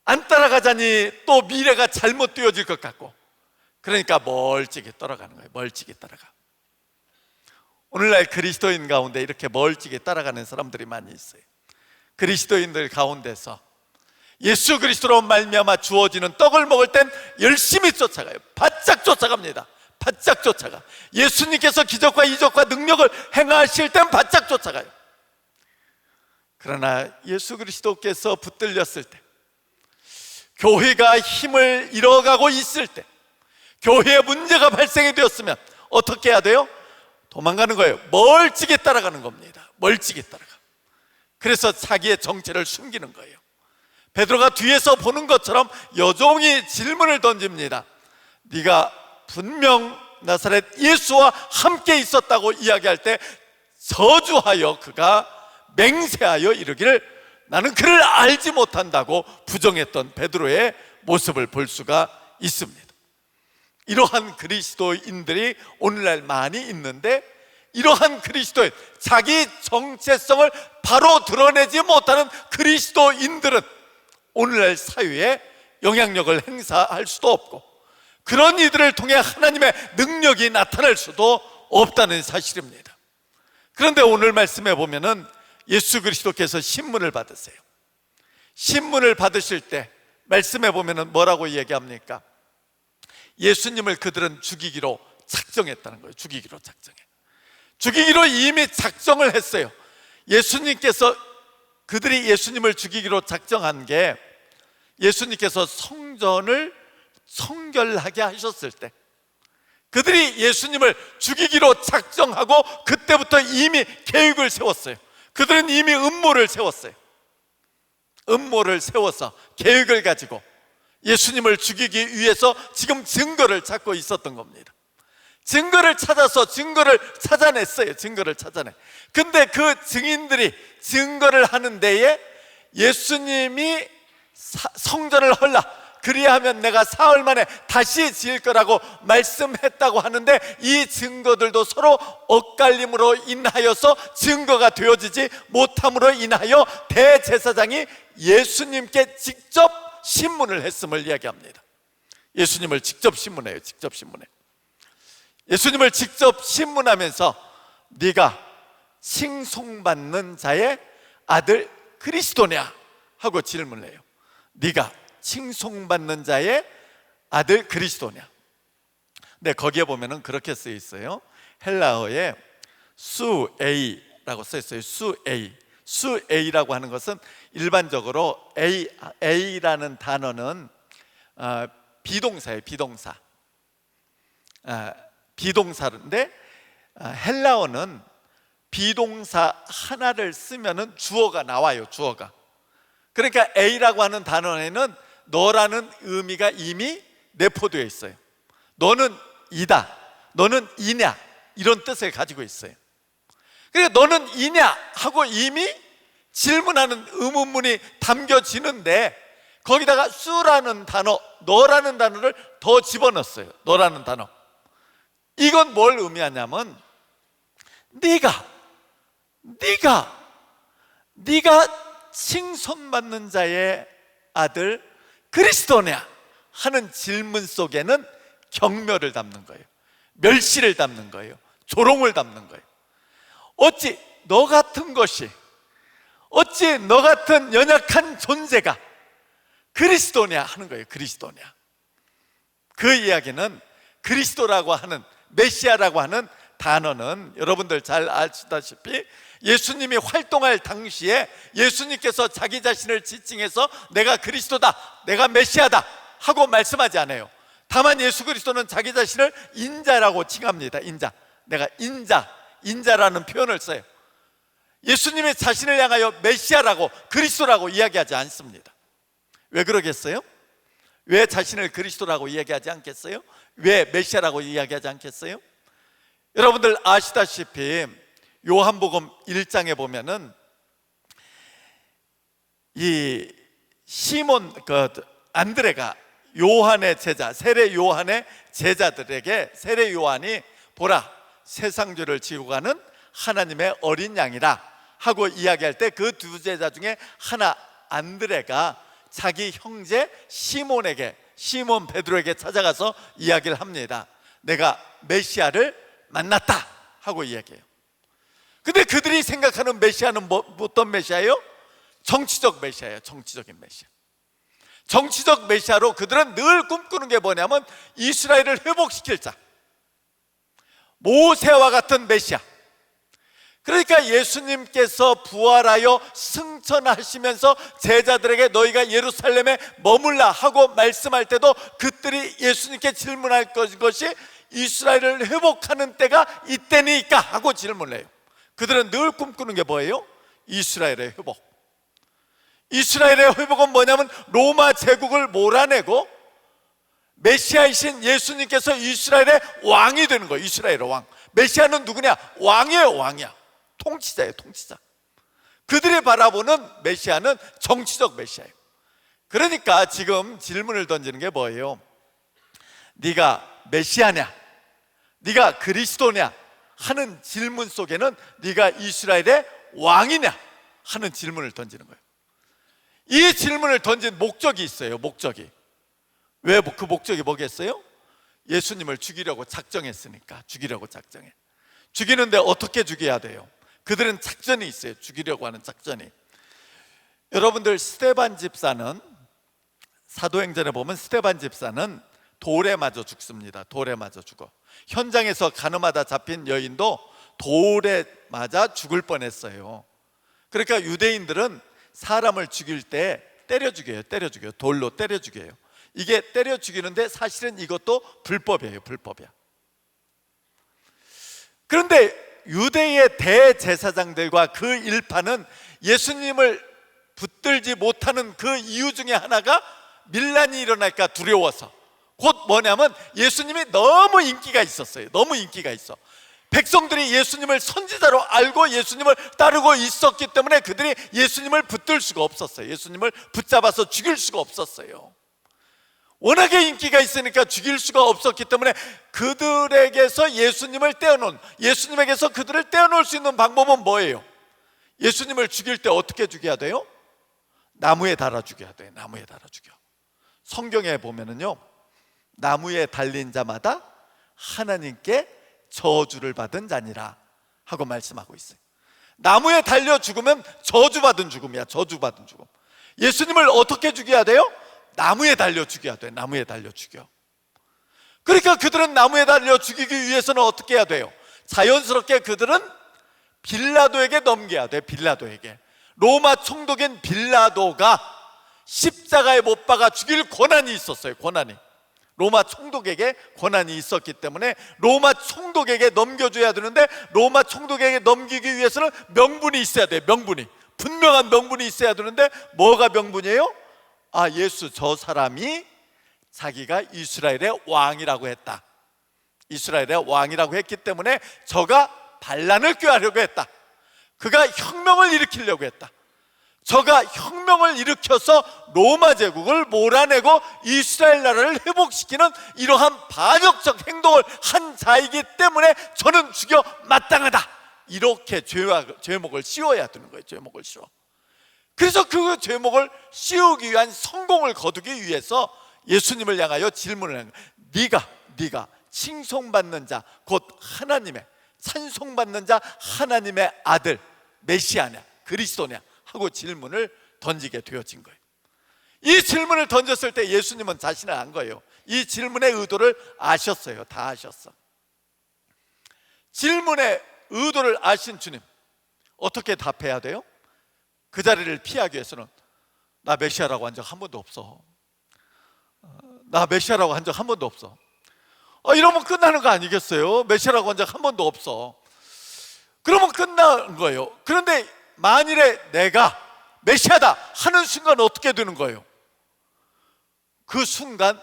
안 따라가자니 또 미래가 잘못 되어질 것 같고, 그러니까 멀찍이 따라가는 거예요. 멀찍이 따라가. 오늘날 그리스도인 가운데 이렇게 멀찍이 따라가는 사람들이 많이 있어요. 그리스도인들 가운데서 예수 그리스도로 말미암아 주어지는 떡을 먹을 땐 열심히 쫓아가요. 바짝 쫓아갑니다. 바짝 쫓아가. 예수님께서 기적과 이적과 능력을 행하실 땐 바짝 쫓아가요. 그러나 예수 그리스도께서 붙들렸을 때, 교회가 힘을 잃어가고 있을 때, 교회에 문제가 발생이 되었으면 어떻게 해야 돼요? 도망가는 거예요. 멀찍이 따라가는 겁니다. 멀찍이 따라가. 그래서 자기의 정체를 숨기는 거예요. 베드로가 뒤에서 보는 것처럼 여종이 질문을 던집니다. 네가 분명 나사렛 예수와 함께 있었다고 이야기할 때 저주하여 그가 맹세하여 이르기를 나는 그를 알지 못한다고 부정했던 베드로의 모습을 볼 수가 있습니다. 이러한 그리스도인들이 오늘날 많이 있는데, 이러한 그리스도인, 자기 정체성을 바로 드러내지 못하는 그리스도인들은 오늘날 사회에 영향력을 행사할 수도 없고, 그런 이들을 통해 하나님의 능력이 나타날 수도 없다는 사실입니다. 그런데 오늘 말씀에 보면은 예수 그리스도께서 신문을 받으세요. 신문을 받으실 때 말씀에 보면은 뭐라고 얘기합니까? 예수님을 그들은 죽이기로 작정했다는 거예요. 죽이기로 작정해. 죽이기로 이미 작정을 했어요. 예수님께서, 그들이 예수님을 죽이기로 작정한 게 예수님께서 성전을 성결하게 하셨을 때, 그들이 예수님을 죽이기로 작정하고 그때부터 이미 계획을 세웠어요. 그들은 이미 음모를 세웠어요. 음모를 세워서 계획을 가지고 예수님을 죽이기 위해서 지금 증거를 찾고 있었던 겁니다. 증거를 찾아서 증거를 찾아냈어요. 증거를 찾아내. 근데 그 증인들이 증거를 하는 데에 예수님이 성전을 헐라, 그리하면 내가 사흘 만에 다시 지을 거라고 말씀했다고 하는데, 이 증거들도 서로 엇갈림으로 인하여서 증거가 되어지지 못함으로 인하여 대제사장이 예수님께 직접 신문을 했음을 이야기합니다. 예수님을 직접 신문해요. 직접 신문해. 예수님을 직접 신문하면서 네가 칭송받는 자의 아들 그리스도냐 하고 질문을 해요. 네가 칭송받는 자의 아들 그리스도냐. 네, 거기에 보면은 그렇게 쓰여 있어요. 헬라어에 수에이라고 써 있어요. 수에이. 수에이라고 하는 것은 일반적으로 A라는 단어는 비동사예요. 비동사. 비동사인데 헬라어는 비동사 하나를 쓰면은 주어가 나와요. 주어가. 그러니까 A라고 하는 단어에는 너라는 의미가 이미 내포되어 있어요. 너는 이다, 너는 이냐, 이런 뜻을 가지고 있어요. 그러니까 너는 이냐 하고 이미 질문하는 의문문이 담겨지는데, 거기다가 수라는 단어, 너라는 단어를 더 집어넣었어요. 너라는 단어. 이건 뭘 의미하냐면 네가 칭송받는 자의 아들 그리스도냐 하는 질문 속에는 경멸을 담는 거예요. 멸시를 담는 거예요. 조롱을 담는 거예요. 어찌 너 같은 것이, 어찌 너 같은 연약한 존재가 그리스도냐 하는 거예요. 그리스도냐. 그 이야기는 그리스도라고 하는, 메시아라고 하는 단어는 여러분들 잘 아시다시피 예수님이 활동할 당시에 예수님께서 자기 자신을 지칭해서 내가 그리스도다, 내가 메시아다 하고 말씀하지 않아요. 다만 예수 그리스도는 자기 자신을 인자라고 칭합니다. 인자. 내가 인자라는 표현을 써요. 예수님의 자신을 향하여 메시아라고, 그리스도라고 이야기하지 않습니다. 왜 그러겠어요? 왜 자신을 그리스도라고 이야기하지 않겠어요? 왜 메시아라고 이야기하지 않겠어요? 여러분들 아시다시피 요한복음 1장에 보면은 이 시몬 안드레가 요한의 제자, 세례 요한의 제자들에게 세례 요한이 보라, 세상 죄를 지고 가는 하나님의 어린 양이라 하고 이야기할 때 그 두 제자 중에 하나 안드레가 자기 형제 시몬 베드로에게 찾아가서 이야기를 합니다. 내가 메시아를 만났다 하고 이야기해요. 근데 그들이 생각하는 메시아는 어떤 메시아예요? 정치적 메시아예요. 정치적인 메시아. 정치적 메시아로 그들은 늘 꿈꾸는 게 뭐냐면 이스라엘을 회복시킬 자, 모세와 같은 메시아. 그러니까 예수님께서 부활하여 승천하시면서 제자들에게 너희가 예루살렘에 머물라 하고 말씀할 때도 그들이 예수님께 질문할 것이 이스라엘을 회복하는 때가 이때니까 하고 질문을 해요. 그들은 늘 꿈꾸는 게 뭐예요? 이스라엘의 회복. 이스라엘의 회복은 뭐냐면 로마 제국을 몰아내고 메시아이신 예수님께서 이스라엘의 왕이 되는 거예요. 이스라엘의 왕. 메시아는 누구냐? 왕이에요. 왕이야. 통치자예요. 통치자. 그들이 바라보는 메시아는 정치적 메시아예요. 그러니까 지금 질문을 던지는 게 뭐예요? 네가 메시아냐? 네가 그리스도냐? 하는 질문 속에는 네가 이스라엘의 왕이냐? 하는 질문을 던지는 거예요. 이 질문을 던진 목적이 있어요. 목적이. 왜 그 목적이 뭐겠어요? 예수님을 죽이려고 작정했으니까. 죽이려고 작정해. 죽이는데 어떻게 죽여야 돼요? 그들은 작전이 있어요. 죽이려고 하는 작전이. 여러분들, 스데반 집사는, 사도행전에 보면 스데반 집사는 돌에 맞아 죽습니다. 돌에 맞아 죽어. 현장에서 가늠하다 잡힌 여인도 돌에 맞아 죽을 뻔했어요. 그러니까 유대인들은 사람을 죽일 때 때려 죽여요. 때려 죽여요. 돌로 때려 죽여요. 이게 때려 죽이는데 사실은 이것도 불법이에요. 불법이야. 그런데 유대의 대제사장들과 그 일파는 예수님을 붙들지 못하는 그 이유 중에 하나가 밀란이 일어날까 두려워서, 곧 뭐냐면 예수님이 너무 인기가 있었어요. 너무 인기가 있어. 백성들이 예수님을 선지자로 알고 예수님을 따르고 있었기 때문에 그들이 예수님을 붙들 수가 없었어요. 예수님을 붙잡아서 죽일 수가 없었어요. 워낙에 인기가 있으니까 죽일 수가 없었기 때문에 그들에게서 예수님을 떼어놓은, 예수님에게서 그들을 떼어놓을 수 있는 방법은 뭐예요? 예수님을 죽일 때 어떻게 죽여야 돼요? 나무에 달아 죽여야 돼요. 나무에 달아 죽여. 성경에 보면은요, 나무에 달린 자마다 하나님께 저주를 받은 자니라 하고 말씀하고 있어요. 나무에 달려 죽으면 저주받은 죽음이야. 저주받은 죽음. 예수님을 어떻게 죽여야 돼요? 나무에 달려 죽여야 돼. 나무에 달려 죽여. 그러니까 그들은 나무에 달려 죽이기 위해서는 어떻게 해야 돼요? 자연스럽게 그들은 빌라도에게 넘겨야 돼. 빌라도에게. 로마 총독인 빌라도가 십자가에 못 박아 죽일 권한이 있었어요. 권한이. 로마 총독에게 권한이 있었기 때문에 로마 총독에게 넘겨줘야 되는데, 로마 총독에게 넘기기 위해서는 명분이 있어야 돼. 명분이. 분명한 명분이 있어야 되는데, 뭐가 명분이에요? 아, 예수 저 사람이 자기가 이스라엘의 왕이라고 했다. 이스라엘의 왕이라고 했기 때문에 저가 반란을 꾀하려고 했다. 그가 혁명을 일으키려고 했다. 저가 혁명을 일으켜서 로마 제국을 몰아내고 이스라엘 나라를 회복시키는 이러한 반역적 행동을 한 자이기 때문에 저는 죽여 마땅하다. 이렇게 죄목을 씌워야 되는 거예요. 죄목을 씌워. 그래서 그 죄목을 씌우기 위한 성공을 거두기 위해서 예수님을 향하여 질문을 한 거예요. 네가 칭송받는 자, 곧 하나님의, 찬송받는 자 하나님의 아들 메시아냐 그리스도냐 하고 질문을 던지게 되어진 거예요. 이 질문을 던졌을 때 예수님은 자신을 안 거예요. 이 질문의 의도를 아셨어요. 다 아셨어. 질문의 의도를 아신 주님, 어떻게 답해야 돼요? 그 자리를 피하기 위해서는 나 메시아라고 한 적 한 번도 없어. 나 메시아라고 한 적 한 번도 없어. 이러면 끝나는 거 아니겠어요? 메시아라고 한 적 한 번도 없어. 그러면 끝나는 거예요. 그런데 만일에 내가 메시아다 하는 순간 어떻게 되는 거예요? 그 순간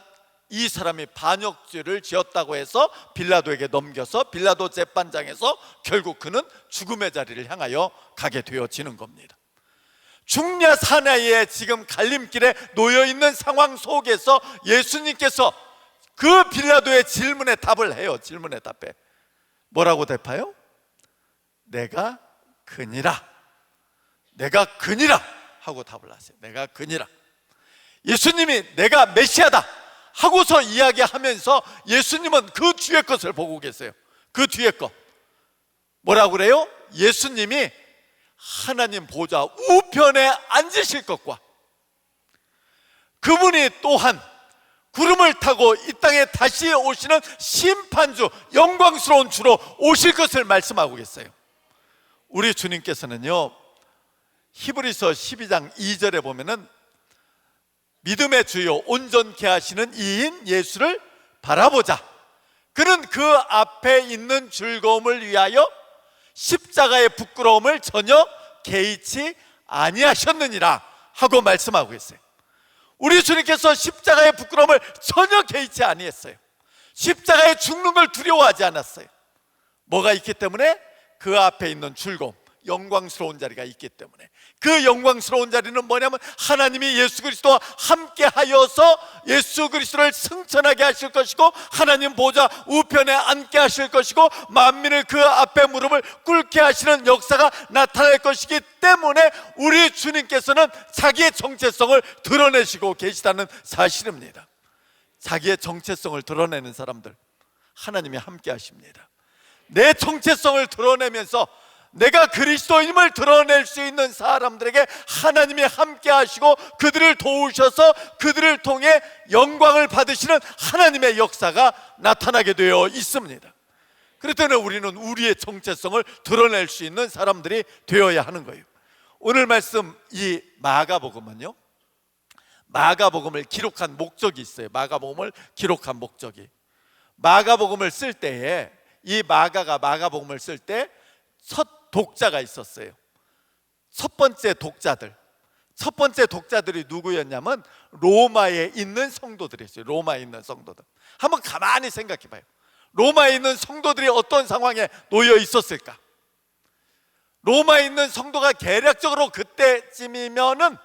이 사람이 반역죄를 지었다고 해서 빌라도에게 넘겨서 빌라도 재판장에서 결국 그는 죽음의 자리를 향하여 가게 되어지는 겁니다. 죽냐 사냐의 지금 갈림길에 놓여 있는 상황 속에서 예수님께서 그 빌라도의 질문에 답을 해요. 질문에 답해. 뭐라고 대파요? 내가 그니라. 내가 그니라 하고 답을 하세요. 내가 그니라. 예수님이 내가 메시아다 하고서 이야기하면서 예수님은 그 뒤에 것을 보고 계세요. 그 뒤에 것 뭐라고 그래요? 예수님이 하나님 보좌 우편에 앉으실 것과 그분이 또한 구름을 타고 이 땅에 다시 오시는 심판주, 영광스러운 주로 오실 것을 말씀하고 계세요. 우리 주님께서는요, 히브리서 12장 2절에 보면은 믿음의 주요 온전케 하시는 이인 예수를 바라보자. 그는 그 앞에 있는 즐거움을 위하여 십자가의 부끄러움을 전혀 개의치 아니하셨느니라 하고 말씀하고 있어요. 우리 주님께서 십자가의 부끄러움을 전혀 개의치 아니했어요. 십자가에 죽는 걸 두려워하지 않았어요. 뭐가 있기 때문에? 그 앞에 있는 즐거움, 영광스러운 자리가 있기 때문에. 그 영광스러운 자리는 뭐냐면 하나님이 예수 그리스도와 함께 하여서 예수 그리스도를 승천하게 하실 것이고 하나님 보좌 우편에 앉게 하실 것이고 만민을 그 앞에 무릎을 꿇게 하시는 역사가 나타날 것이기 때문에 우리 주님께서는 자기의 정체성을 드러내시고 계시다는 사실입니다. 자기의 정체성을 드러내는 사람들 하나님이 함께 하십니다. 내 정체성을 드러내면서 내가 그리스도인임을 드러낼 수 있는 사람들에게 하나님이 함께 하시고 그들을 도우셔서 그들을 통해 영광을 받으시는 하나님의 역사가 나타나게 되어 있습니다. 그렇기 때문에 우리는 우리의 정체성을 드러낼 수 있는 사람들이 되어야 하는 거예요. 오늘 말씀 이 마가복음은요, 마가복음을 기록한 목적이 있어요. 마가복음을 기록한 목적이, 마가복음을 쓸 때에 이 마가가 마가복음을 쓸 때 첫 독자가 있었어요. 첫 번째 독자들이 누구였냐면 로마에 있는 성도들이었어요. 로마에 있는 성도들. 한번 가만히 생각해 봐요. 로마에 있는 성도들이 어떤 상황에 놓여 있었을까? 로마에 있는 성도가 대략적으로 그때쯤이면은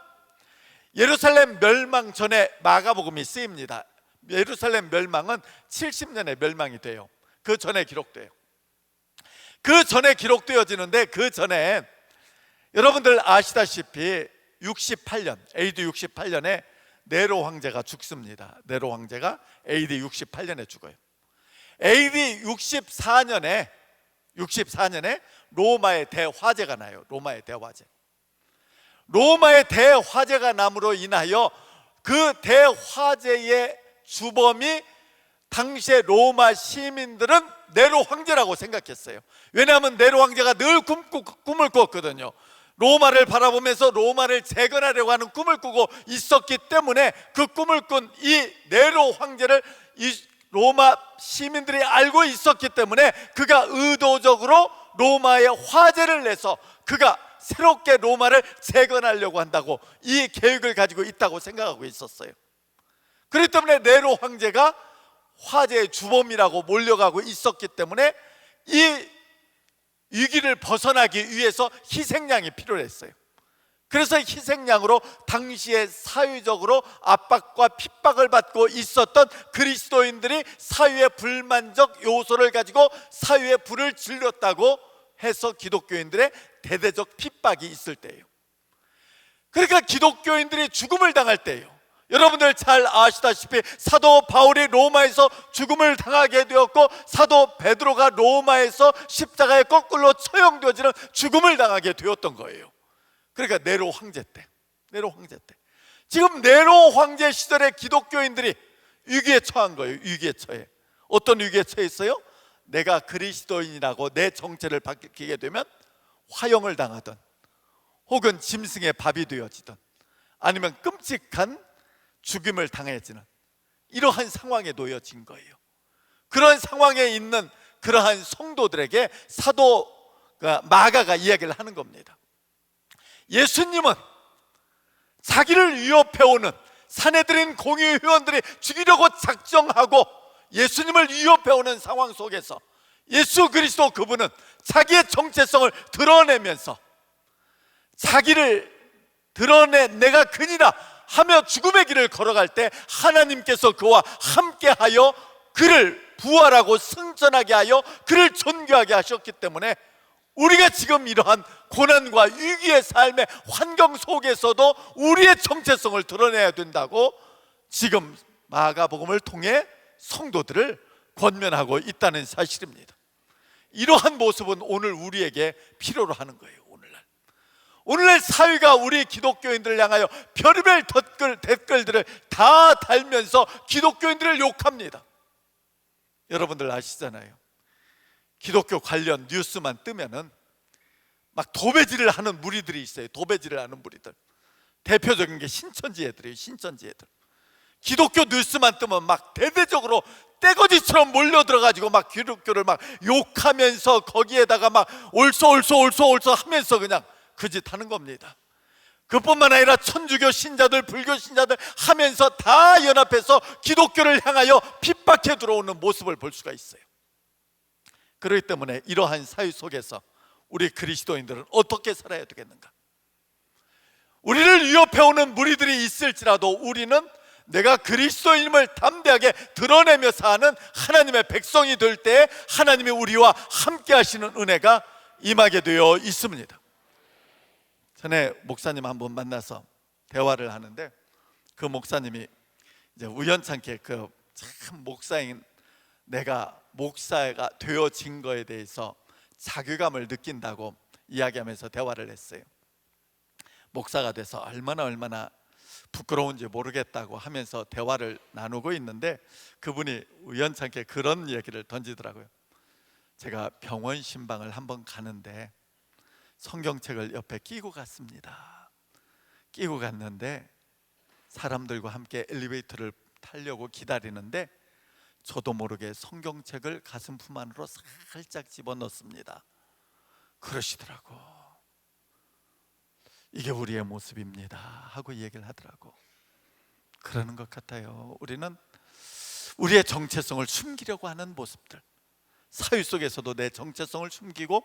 예루살렘 멸망 전에 마가복음이 쓰입니다. 예루살렘 멸망은 70년에 멸망이 돼요. 그 전에 기록돼요. 그 전에 기록되어지는데 그 전에 여러분들 아시다시피 68년 AD 68년에 네로 황제가 죽습니다. 네로 황제가 AD 68년에 죽어요. AD 64년에 로마의 대화재가 나요. 로마의 대화재가 남으로 인하여 그 대화재의 주범이 당시의 로마 시민들은 네로 황제라고 생각했어요. 왜냐하면 네로 황제가 늘 꿈을 꾸었거든요. 로마를 바라보면서 로마를 재건하려고 하는 꿈을 꾸고 있었기 때문에 그 꿈을 꾼 이 네로 황제를 이 로마 시민들이 알고 있었기 때문에 그가 의도적으로 로마에 화재를 내서 그가 새롭게 로마를 재건하려고 한다고 이 계획을 가지고 있다고 생각하고 있었어요. 그렇기 때문에 네로 황제가 화재의 주범이라고 몰려가고 있었기 때문에 이 위기를 벗어나기 위해서 희생양이 필요했어요. 그래서 희생양으로 당시에 사회적으로 압박과 핍박을 받고 있었던 그리스도인들이 사회의 불만족 요소를 가지고 사회에 불을 질렀다고 해서 기독교인들의 대대적 핍박이 있을 때예요. 그러니까 기독교인들이 죽음을 당할 때예요. 여러분들 잘 아시다시피 사도 바울이 로마에서 죽음을 당하게 되었고 사도 베드로가 로마에서 십자가에 거꾸로 처형되어지는 죽음을 당하게 되었던 거예요. 그러니까 네로 황제 때 지금 네로 황제 시절에 기독교인들이 위기에 처한 거예요. 위기에 처해. 어떤 위기에 처했어요? 내가 그리스도인이라고 내 정체를 밝히게 되면 화형을 당하든 혹은 짐승의 밥이 되어지든 아니면 끔찍한 죽임을 당해지는 이러한 상황에 놓여진 거예요. 그런 상황에 있는 그러한 성도들에게 사도 마가가 이야기를 하는 겁니다. 예수님은 자기를 위협해오는 사내들인 공의회원들이 죽이려고 작정하고 예수님을 위협해오는 상황 속에서 예수 그리스도 그분은 자기의 정체성을 드러내면서 자기를 내가 그니라 하며 죽음의 길을 걸어갈 때 하나님께서 그와 함께하여 그를 부활하고 승천하게 하여 그를 존귀하게 하셨기 때문에 우리가 지금 이러한 고난과 위기의 삶의 환경 속에서도 우리의 정체성을 드러내야 된다고 지금 마가복음을 통해 성도들을 권면하고 있다는 사실입니다. 이러한 모습은 오늘 우리에게 필요로 하는 거예요. 오늘날 사회가 우리 기독교인들을 향하여 별의별 댓글들을 다 달면서 기독교인들을 욕합니다. 여러분들 아시잖아요. 기독교 관련 뉴스만 뜨면은 막 도배질을 하는 무리들이 있어요. 도배질을 하는 무리들. 대표적인 게 신천지 애들이에요. 신천지 애들. 기독교 뉴스만 뜨면 막 대대적으로 떼거지처럼 몰려들어가지고 막 기독교를 막 욕하면서 거기에다가 막 옳소 하면서 그냥 그 짓 하는 겁니다. 그뿐만 아니라 천주교 신자들, 불교 신자들 하면서 다 연합해서 기독교를 향하여 핍박해 들어오는 모습을 볼 수가 있어요. 그렇기 때문에 이러한 사회 속에서 우리 그리스도인들은 어떻게 살아야 되겠는가? 우리를 위협해오는 무리들이 있을지라도 우리는 내가 그리스도인임을 담대하게 드러내며 사는 하나님의 백성이 될 때 하나님이 우리와 함께 하시는 은혜가 임하게 되어 있습니다. 전에 목사님 한 분 만나서 대화를 하는데 그 목사님이 이제 우연찮게 그 참 목사인 내가 목사가 되어진 거에 대해서 자괴감을 느낀다고 이야기하면서 대화를 했어요. 목사가 돼서 얼마나 부끄러운지 모르겠다고 하면서 대화를 나누고 있는데 그분이 우연찮게 그런 얘기를 던지더라고요. 제가 병원 신방을 한번 가는데 성경책을 옆에 끼고 갔습니다. 끼고 갔는데 사람들과 함께 엘리베이터를 타려고 기다리는데 저도 모르게 성경책을 가슴품 안으로 살짝 집어넣습니다. 그러시더라고. 이게 우리의 모습입니다 하고 얘기를 하더라고. 그러는 것 같아요. 우리는 우리의 정체성을 숨기려고 하는 모습들, 사회 속에서도 내 정체성을 숨기고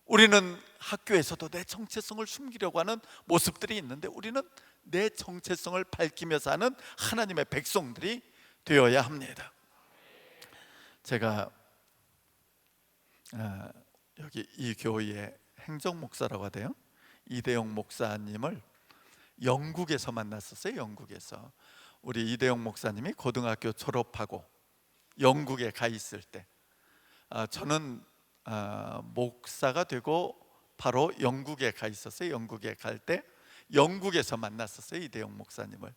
우리는 학교에서도 내 정체성을 숨기려고 하는 모습들이 있는데 우리는 내 정체성을 밝히며 사는 하나님의 백성들이 되어야 합니다. 제가 여기 이 교회의 행정목사라고 하대요. 이대용 목사님을 영국에서 만났었어요. 영국에서 우리 이대용 목사님이 고등학교 졸업하고 영국에 가 있을 때 저는 목사가 되고 바로 영국에 가 있었어요. 영국에 갈 때 영국에서 만났었어요. 이대용 목사님을.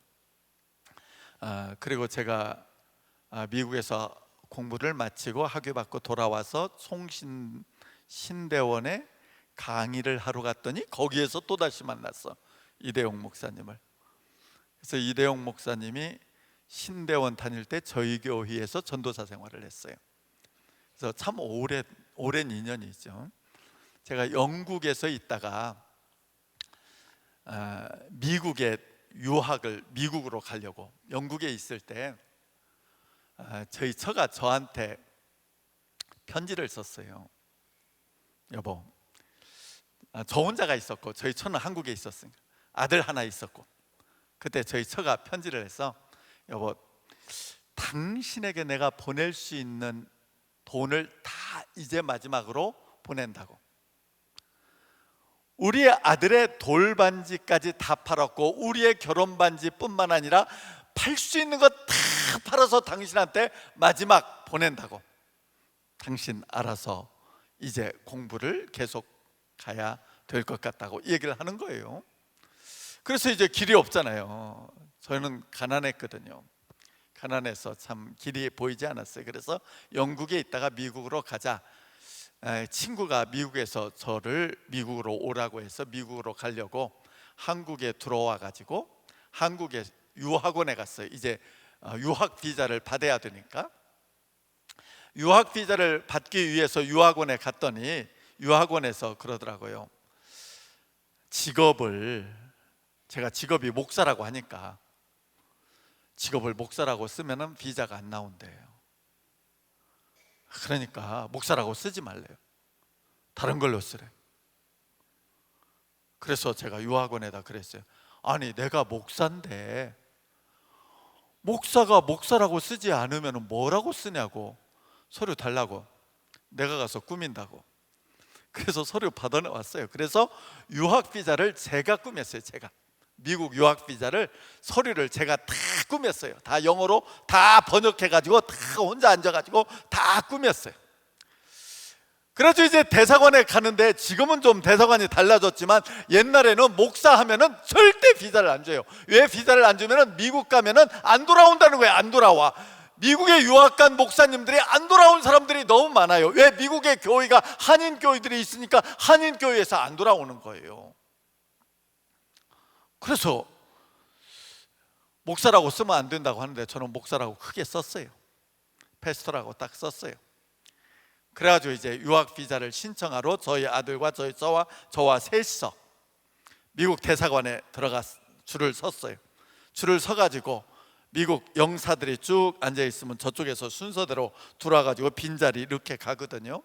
그리고 제가 미국에서 공부를 마치고 학위 받고 돌아와서 신대원에 강의를 하러 갔더니 거기에서 또다시 만났어, 이대용 목사님을. 그래서 이대용 목사님이 신대원 다닐 때 저희 교회에서 전도사 생활을 했어요. 그래서 참 오랜 인연이죠. 제가 영국에서 있다가 미국에 유학을 미국으로 가려고 영국에 있을 때 저희 처가 저한테 편지를 썼어요. 여보, 저 혼자가 있었고 저희 처는 한국에 있었으니까 아들 하나 있었고 그때 저희 처가 편지를 해서 여보, 당신에게 내가 보낼 수 있는 돈을 다 이제 마지막으로 보낸다고. 우리의 아들의 돌반지까지 다 팔았고 우리의 결혼반지뿐만 아니라 팔 수 있는 것 다 팔아서 당신한테 마지막 보낸다고. 당신 알아서 이제 공부를 계속 가야 될 것 같다고 얘기를 하는 거예요. 그래서 이제 길이 없잖아요. 저는 가난했거든요. 가난해서 참 길이 보이지 않았어요. 그래서 영국에 있다가 미국으로 가자. 친구가 미국에서 저를 미국으로 오라고 해서 미국으로 가려고 한국에 들어와 가지고 한국에 유학원에 갔어요. 이제 유학 비자를 받아야 되니까 유학 비자를 받기 위해서 유학원에 갔더니 유학원에서 그러더라고요. 제가 직업이 목사라고 하니까 직업을 목사라고 쓰면은 비자가 안 나온대요. 그러니까 목사라고 쓰지 말래요. 다른 걸로 쓰래. 그래서 제가 유학원에다 그랬어요. 아니 내가 목사인데 목사가 목사라고 쓰지 않으면 뭐라고 쓰냐고, 서류 달라고, 내가 가서 꾸민다고. 그래서 서류 받아왔어요. 그래서 유학 비자를 제가 꾸몄어요. 제가 미국 유학 비자를, 서류를 제가 다 꾸몄어요. 다 영어로 다 번역해가지고 다 혼자 앉아가지고 다 꾸몄어요. 그래서 이제 대사관에 가는데, 지금은 좀 대사관이 달라졌지만 옛날에는 목사 하면은 절대 비자를 안 줘요. 왜 비자를 안 주면은 미국 가면은 안 돌아온다는 거예요. 안 돌아와. 미국에 유학 간 목사님들이 안 돌아온 사람들이 너무 많아요. 왜? 미국의 교회가 한인 교회들이 있으니까 한인 교회에서 안 돌아오는 거예요. 그래서 목사라고 쓰면 안 된다고 하는데 저는 목사라고 크게 썼어요. 패스터라고 딱 썼어요. 그래가지고 이제 유학 비자를 신청하러 저희 아들과 저와 셋이서 미국 대사관에 들어가 줄을 섰어요. 줄을 서가지고 미국 영사들이 쭉 앉아 있으면 저쪽에서 순서대로 들어와가지고 빈자리 이렇게 가거든요.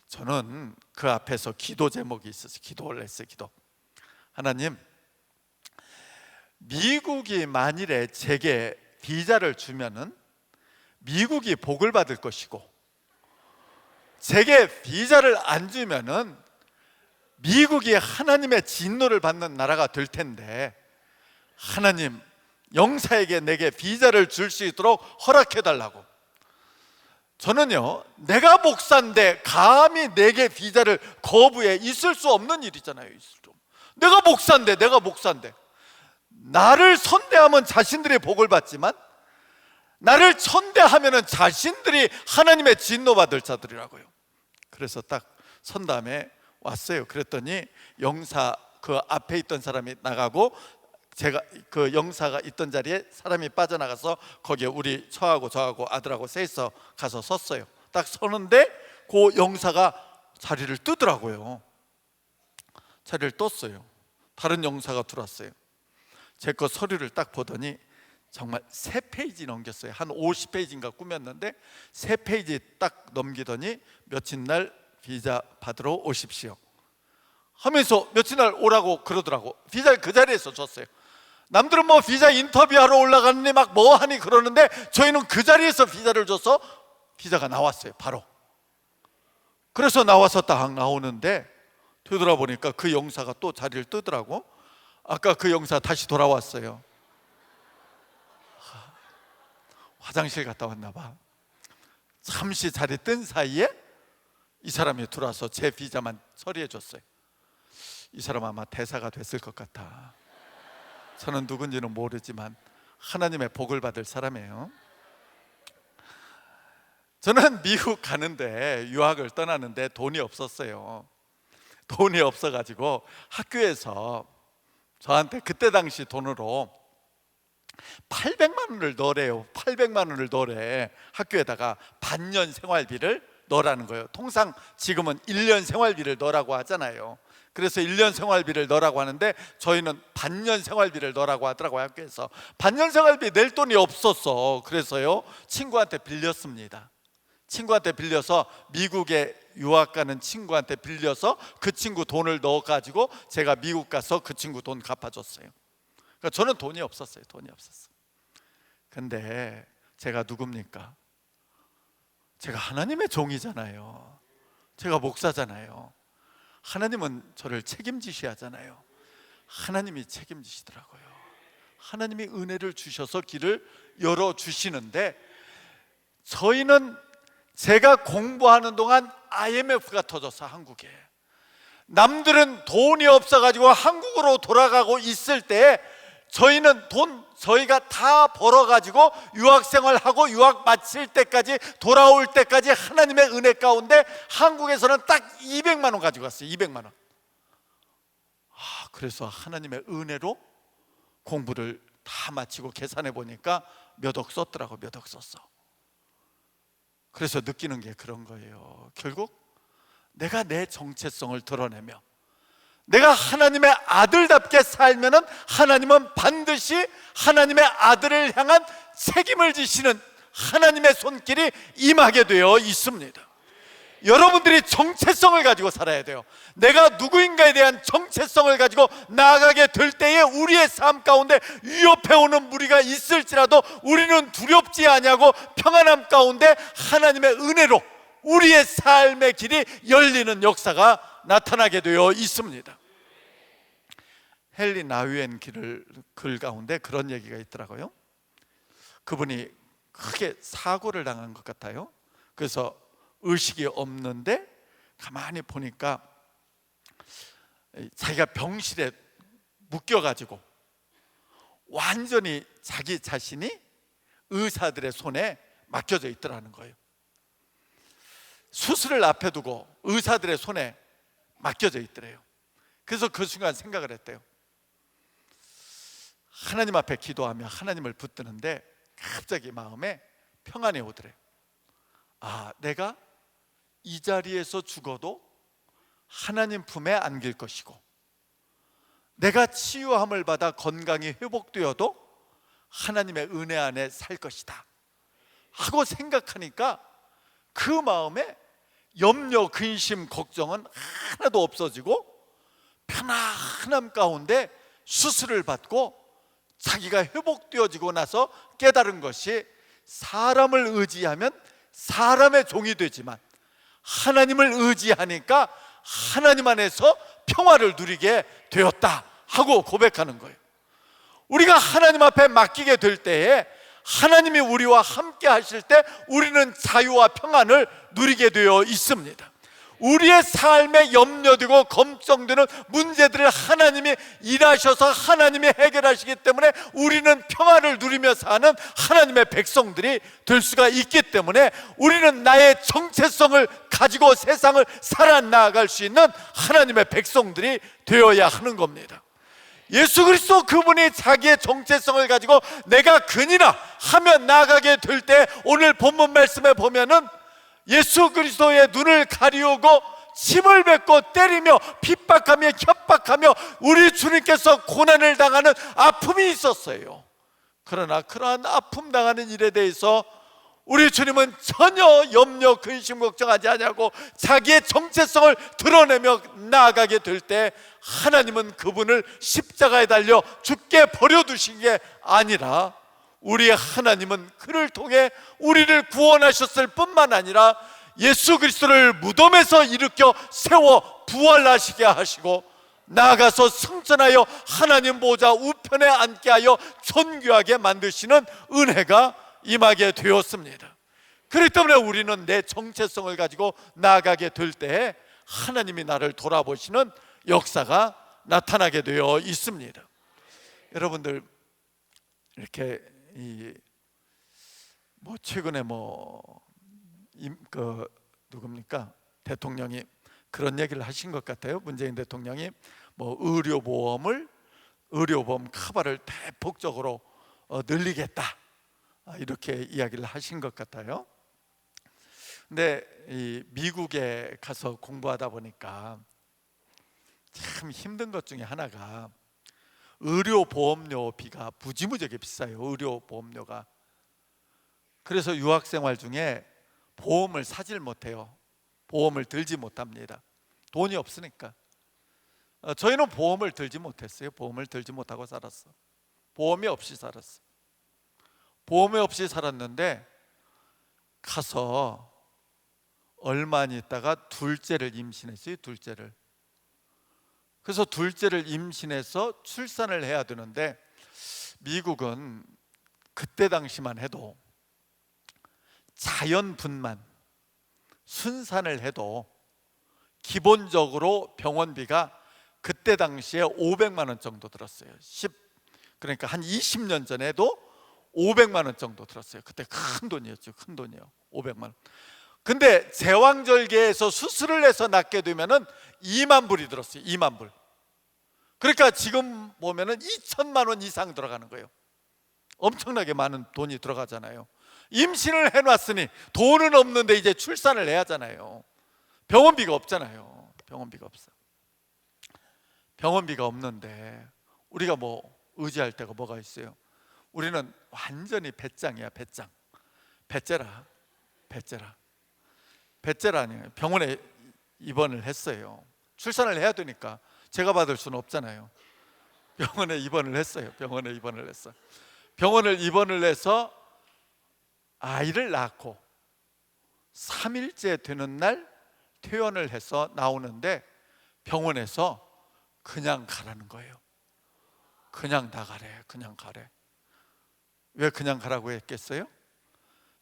저는 그 앞에서 기도 제목이 있었어요. 기도를 했어요. 기도. 하나님, 미국이 만일에 제게 비자를 주면은 미국이 복을 받을 것이고, 제게 비자를 안 주면은 미국이 하나님의 진노를 받는 나라가 될 텐데, 하나님 영사에게 내게 비자를 줄 수 있도록 허락해 달라고. 저는요, 내가 목사인데 감히 내게 비자를 거부해, 있을 수 없는 일이잖아요. 내가 목사인데 나를 선대하면 자신들이 복을 받지만 나를 천대하면은 자신들이 하나님의 진노받을 자들이라고요. 그래서 딱 선 다음에 왔어요. 그랬더니 영사 그 앞에 있던 사람이 나가고, 제가 그 영사가 있던 자리에 사람이 빠져나가서 거기에 우리 저하고 아들하고 셋이서 가서 섰어요. 딱 서는데 그 영사가 자리를 뜨더라고요. 자리를 떴어요. 다른 영사가 들어왔어요. 제 거 서류를 딱 보더니 정말 3페이지 넘겼어요. 한 50페이지인가 꾸몄는데 3페이지 딱 넘기더니 며칠 날 비자 받으러 오십시오 하면서 며칠 날 오라고 그러더라고. 비자를 그 자리에서 줬어요. 남들은 뭐 비자 인터뷰하러 올라가느니 막 뭐 하니 그러는데 저희는 그 자리에서 비자를 줘서 비자가 나왔어요. 바로. 그래서 나와서 딱 나오는데 되돌아보니까 그 영사가 또 자리를 뜨더라고. 아까 그 영사 다시 돌아왔어요. 화장실 갔다 왔나 봐. 잠시 자리 뜬 사이에 이 사람이 들어와서 제 비자만 처리해 줬어요. 이 사람 아마 대사가 됐을 것 같아. 저는 누군지는 모르지만 하나님의 복을 받을 사람이에요. 저는 미국 가는데, 유학을 떠나는데 돈이 없었어요. 돈이 없어가지고 학교에서 저한테 그때 당시 돈으로 800만 원을 넣으래요. 800만 원을 넣으래. 학교에다가 반년 생활비를 넣으라는 거예요. 통상 지금은 1년 생활비를 넣으라고 하잖아요. 그래서 1년 생활비를 넣으라고 하는데 저희는 반년 생활비를 넣으라고 하더라고요. 학교에서. 반년 생활비 낼 돈이 없었어. 그래서요, 친구한테 빌렸습니다. 친구한테 빌려서, 미국에 유학 가는 친구한테 빌려서 그 친구 돈을 넣어가지고 제가 미국 가서 그 친구 돈 갚아줬어요. 그러니까 저는 돈이 없었어요. 근데 제가 누굽니까? 제가 하나님의 종이잖아요. 제가 목사잖아요. 하나님은 저를 책임지셔야 하잖아요. 하나님이 책임지시더라고요. 하나님이 은혜를 주셔서 길을 열어주시는데, 저희는 제가 공부하는 동안 IMF가 터져서 한국에, 남들은 돈이 없어가지고 한국으로 돌아가고 있을 때 저희는 저희가 다 벌어가지고 유학생활하고 유학 마칠 때까지, 돌아올 때까지 하나님의 은혜 가운데 한국에서는 딱 200만 원 가지고 갔어요. 200만 원. 그래서 하나님의 은혜로 공부를 다 마치고 계산해 보니까 몇 억 썼더라고. 몇 억 썼어. 그래서 느끼는 게 그런 거예요. 결국 내가 내 정체성을 드러내며 내가 하나님의 아들답게 살면은 하나님은 반드시 하나님의 아들을 향한 책임을 지시는 하나님의 손길이 임하게 되어 있습니다. 여러분들이 정체성을 가지고 살아야 돼요. 내가 누구인가에 대한 정체성을 가지고 나아가게 될 때에 우리의 삶 가운데 위협해 오는 무리가 있을지라도 우리는 두렵지 아니하고 평안함 가운데 하나님의 은혜로 우리의 삶의 길이 열리는 역사가 나타나게 되어 있습니다. 헨리 나우엔 글 가운데 그런 얘기가 있더라고요. 그분이 크게 사고를 당한 것 같아요. 그래서 의식이 없는데 가만히 보니까 자기가 병실에 묶여가지고 완전히 자기 자신이 의사들의 손에 맡겨져 있더라는 거예요. 수술을 앞에 두고 의사들의 손에 맡겨져 있더래요. 그래서 그 순간 생각을 했대요. 하나님 앞에 기도하며 하나님을 붙드는데 갑자기 마음에 평안이 오더래요. 아, 내가 이 자리에서 죽어도 하나님 품에 안길 것이고, 내가 치유함을 받아 건강이 회복되어도 하나님의 은혜 안에 살 것이다 하고 생각하니까 그 마음에 염려, 근심, 걱정은 하나도 없어지고 편안함 가운데 수술을 받고 자기가 회복되어지고 나서 깨달은 것이, 사람을 의지하면 사람의 종이 되지만 하나님을 의지하니까 하나님 안에서 평화를 누리게 되었다 하고 고백하는 거예요. 우리가 하나님 앞에 맡기게 될 때에 하나님이 우리와 함께 하실 때 우리는 자유와 평안을 누리게 되어 있습니다. 우리의 삶에 염려되고 걱정되는 문제들을 하나님이 일하셔서 하나님이 해결하시기 때문에 우리는 평안을 누리며 사는 하나님의 백성들이 될 수가 있기 때문에 우리는 나의 정체성을 가지고 세상을 살아나갈 수 있는 하나님의 백성들이 되어야 하는 겁니다. 예수 그리스도 그분이 자기의 정체성을 가지고 내가 그니라 하며 나아가게 될 때, 오늘 본문 말씀에 보면은 예수 그리스도의 눈을 가리우고 침을 뱉고 때리며 핍박하며 협박하며 우리 주님께서 고난을 당하는 아픔이 있었어요. 그러나 그러한 아픔 당하는 일에 대해서 우리 주님은 전혀 염려, 근심, 걱정하지 않냐고 자기의 정체성을 드러내며 나아가게 될 때 하나님은 그분을 십자가에 달려 죽게 버려두신 게 아니라 우리의 하나님은 그를 통해 우리를 구원하셨을 뿐만 아니라 예수 그리스도를 무덤에서 일으켜 세워 부활하시게 하시고 나아가서 승천하여 하나님 보좌 우편에 앉게 하여 존귀하게 만드시는 은혜가 임하게 되었습니다. 그렇기 때문에 우리는 내 정체성을 가지고 나아가게 될 때 하나님이 나를 돌아보시는 역사가 나타나게 되어 있습니다. 여러분들 이렇게 최근에 누굽니까? 대통령이 그런 얘기를 하신 것 같아요. 문재인 대통령이 의료보험 커버를 대폭적으로 늘리겠다 이렇게 이야기를 하신 것 같아요. 근데 미국에 가서 공부하다 보니까 참 힘든 것 중에 하나가 의료보험료비가 무지무지하게 비싸요. 의료보험료가. 그래서 유학생활 중에 보험을 사질 못해요. 보험을 들지 못합니다. 돈이 없으니까. 저희는 보험을 들지 못했어요. 보험을 들지 못하고 살았어. 보험이 없이 살았어. 보험이 없이 살았는데 가서 얼마 안 있다가 둘째를 임신했어요. 둘째를. 그래서 둘째를 임신해서 출산을 해야 되는데 미국은 그때 당시만 해도 자연분만 순산을 해도 기본적으로 병원비가 그때 당시에 500만 원 정도 들었어요. 그러니까 한 20년 전에도 500만 원 정도 들었어요. 그때 큰 돈이었죠. 큰 돈이요. 500만 원. 근데 제왕절개에서 수술을 해서 낳게 되면은 2만 불이 들었어요. 2만 불. 그러니까 지금 보면은 2천만 원 이상 들어가는 거예요. 엄청나게 많은 돈이 들어가잖아요. 임신을 해놨으니 돈은 없는데 이제 출산을 해야 하잖아요. 병원비가 없잖아요. 병원비가 없어. 병원비가 없는데 우리가 의지할 데가 뭐가 있어요? 우리는 완전히 배짱이야. 배짱. 배째라. 배째라니 병원에 입원을 했어요. 출산을 해야 되니까 제가 받을 수는 없잖아요. 병원에 입원을 했어요. 병원에 입원을 했어. 병원을 입원을 해서 아이를 낳고 3일째 되는 날 퇴원을 해서 나오는데 병원에서 그냥 가라는 거예요. 그냥 나가래. 그냥 가래. 왜 그냥 가라고 했겠어요?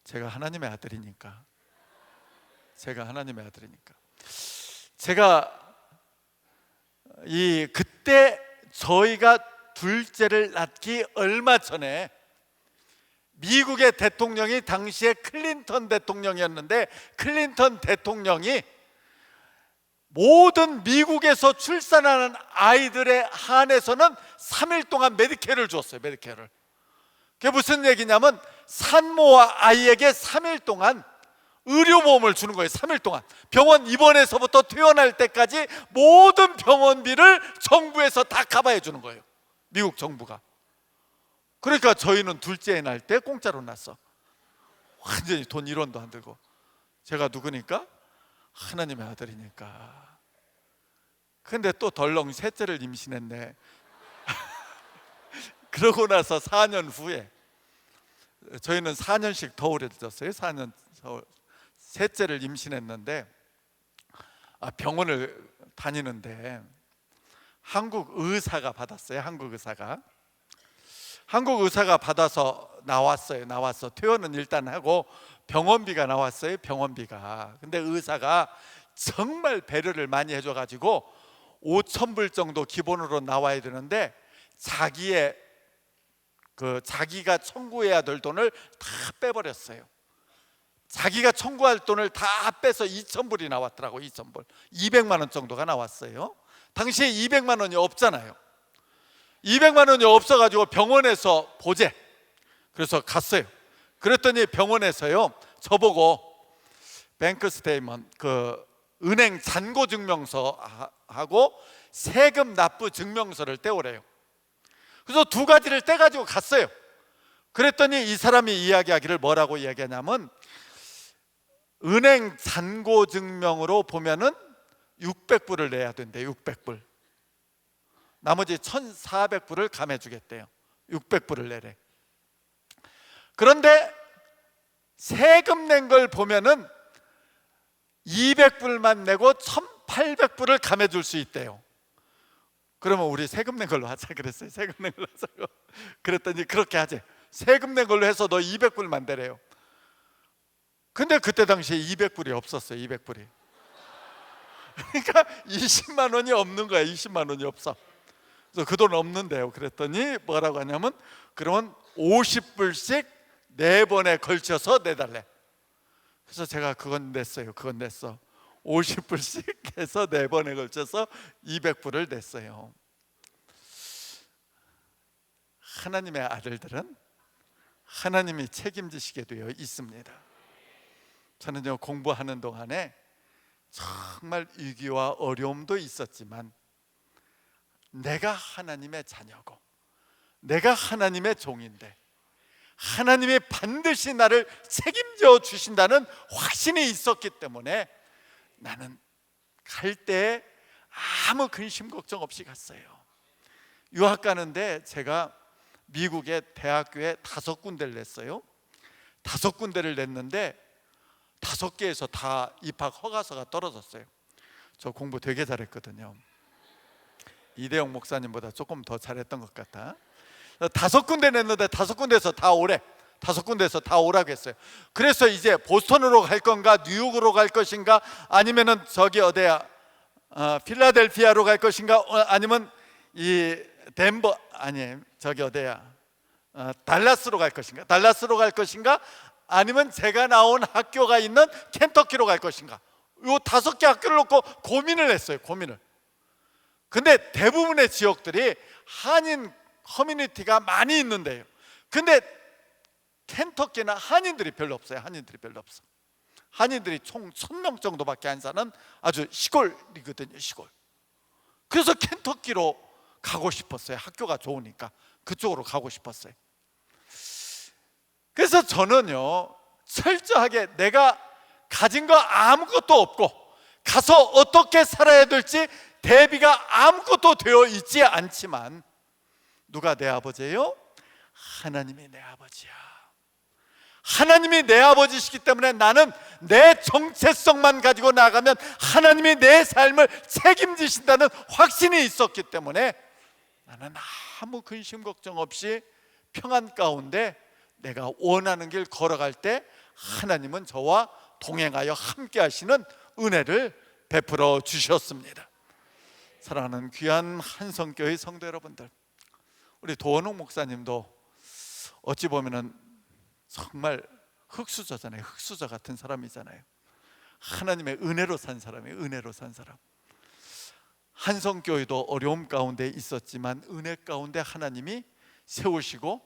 제가 하나님의 아들이니까. 제가 하나님의 아들이니까. 제가 그때 저희가 둘째를 낳기 얼마 전에 미국의 대통령이 당시에 클린턴 대통령이었는데, 클린턴 대통령이 모든 미국에서 출산하는 아이들에 한해서는 3일 동안 메디케어를 줬어요. 메디케어를. 그게 무슨 얘기냐면 산모와 아이에게 3일 동안 의료보험을 주는 거예요. 3일 동안 병원 입원에서부터 퇴원할 때까지 모든 병원비를 정부에서 다 커버해 주는 거예요. 미국 정부가. 그러니까 저희는 둘째 낳을 때 공짜로 낳았어. 완전히 돈 1원도 안 들고. 제가 누구니까? 하나님의 아들이니까. 근데 또 덜렁 셋째를 임신했네. 그러고 나서 4년 후에, 저희는 4년씩 더 오래됐어요. 4년 셋째를 임신했는데, 병원을 다니는데 한국 의사가 받았어요. 한국 의사가 받아서 나왔어. 퇴원은 일단 하고 병원비가 나왔어요. 병원비가. 근데 의사가 정말 배려를 많이 해줘가지고 5,000불 정도 기본으로 나와야 되는데, 자기가 청구해야 될 돈을 다 빼버렸어요. 자기가 청구할 돈을 다 빼서 2,000불이 나왔더라고. 2,000불 200만 원 정도가 나왔어요. 당시에 200만 원이 없잖아요. 200만 원이 없어가지고 병원에서 보재. 그래서 갔어요. 그랬더니 병원에서요, 저보고 뱅크 스테이먼트, 은행 잔고 증명서하고 세금 납부 증명서를 떼오래요. 그래서 두 가지를 떼가지고 갔어요. 그랬더니 이 사람이 이야기하기를 뭐라고 이야기하냐면, 은행 잔고 증명으로 보면은 600불을 내야 된대. 600불. 나머지 1,400불을 감해주겠대요. 600불을 내래. 그런데 세금 낸 걸 보면은 200불만 내고 1,800불을 감해줄 수 있대요. 그러면 우리 세금 낸 걸로 하자 그랬어요. 세금 낸 걸로 하자고. 그랬더니 그렇게 하재. 세금 낸 걸로 해서 너 200불만 내래요. 근데 그때 당시에 200불이 없었어요. 200불이. 그러니까 20만 원이 없는 거야. 20만 원이 없어. 그래서 그 돈 없는데요. 그랬더니 뭐라고 하냐면, 그러면 50불씩 4번에 걸쳐서 내달래. 그래서 제가 그건 냈어요. 50불씩 해서 4번에 걸쳐서 200불을 냈어요. 하나님의 아들들은 하나님이 책임지시게 되어 있습니다. 저는요, 공부하는 동안에 정말 위기와 어려움도 있었지만, 내가 하나님의 자녀고 내가 하나님의 종인데 하나님이 반드시 나를 책임져 주신다는 확신이 있었기 때문에 나는 갈 때 아무 근심 걱정 없이 갔어요. 유학 가는데 제가 미국의 대학교에 5군데를 냈어요. 5군데를 냈는데 5개에서 다 입학 허가서가 떨어졌어요. 저 공부 되게 잘했거든요. 이대영 목사님보다 조금 더 잘했던 것 같아. 5군데 냈는데 5군데에서 다 오래. 5군데에서 다 오라고 했어요. 그래서 이제 보스턴으로 갈 건가, 뉴욕으로 갈 것인가, 아니면은 저기 어디야, 필라델피아로 갈 것인가, 아니면 이 덴버, 아니 저기 어디야, 달라스로 갈 것인가, 아니면 제가 나온 학교가 있는 켄터키로 갈 것인가. 요 5개 학교를 놓고 고민을 했어요. 근데 대부분의 지역들이 한인 커뮤니티가 많이 있는데요. 근데 켄터키는 한인들이 별로 없어요. 한인들이 총 1,000명 정도밖에 안 사는 아주 시골이거든요. 시골. 그래서 켄터키로 가고 싶었어요. 학교가 좋으니까 그쪽으로 가고 싶었어요. 그래서 저는요, 철저하게 내가 가진 거 아무것도 없고 가서 어떻게 살아야 될지 대비가 아무것도 되어 있지 않지만 누가 내 아버지예요? 하나님이 내 아버지야. 하나님이 내 아버지시기 때문에 나는 내 정체성만 가지고 나가면 하나님이 내 삶을 책임지신다는 확신이 있었기 때문에 나는 아무 근심 걱정 없이 평안 가운데 내가 원하는 길 걸어갈 때 하나님은 저와 동행하여 함께 하시는 은혜를 베풀어 주셨습니다. 사랑하는 귀한 한성교회 성도 여러분들, 우리 도원웅 목사님도 어찌 보면은 정말 흙수저잖아요. 흙수저 같은 사람이잖아요. 하나님의 은혜로 산 사람이에요. 은혜로 산 사람. 한성교회도 어려움 가운데 있었지만 은혜 가운데 하나님이 세우시고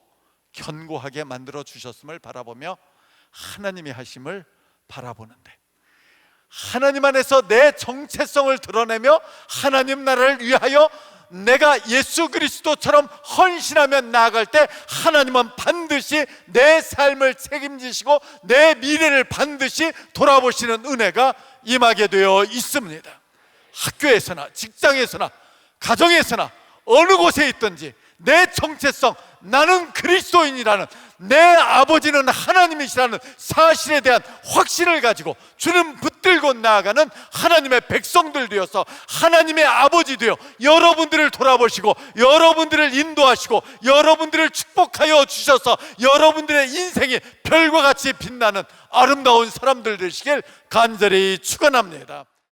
견고하게 만들어 주셨음을 바라보며 하나님이 하심을 바라보는데, 하나님 안에서 내 정체성을 드러내며 하나님 나라를 위하여 내가 예수 그리스도처럼 헌신하며 나아갈 때 하나님은 반드시 내 삶을 책임지시고 내 미래를 반드시 돌아보시는 은혜가 임하게 되어 있습니다. 학교에서나 직장에서나 가정에서나 어느 곳에 있든지 내 정체성, 나는 그리스도인이라는, 내 아버지는 하나님이시라는 사실에 대한 확신을 가지고 주는 붙들고 나아가는 하나님의 백성들 되어서 하나님의 아버지 되어 여러분들을 돌아보시고 여러분들을 인도하시고 여러분들을 축복하여 주셔서 여러분들의 인생이 별과 같이 빛나는 아름다운 사람들 되시길 간절히 축원합니다.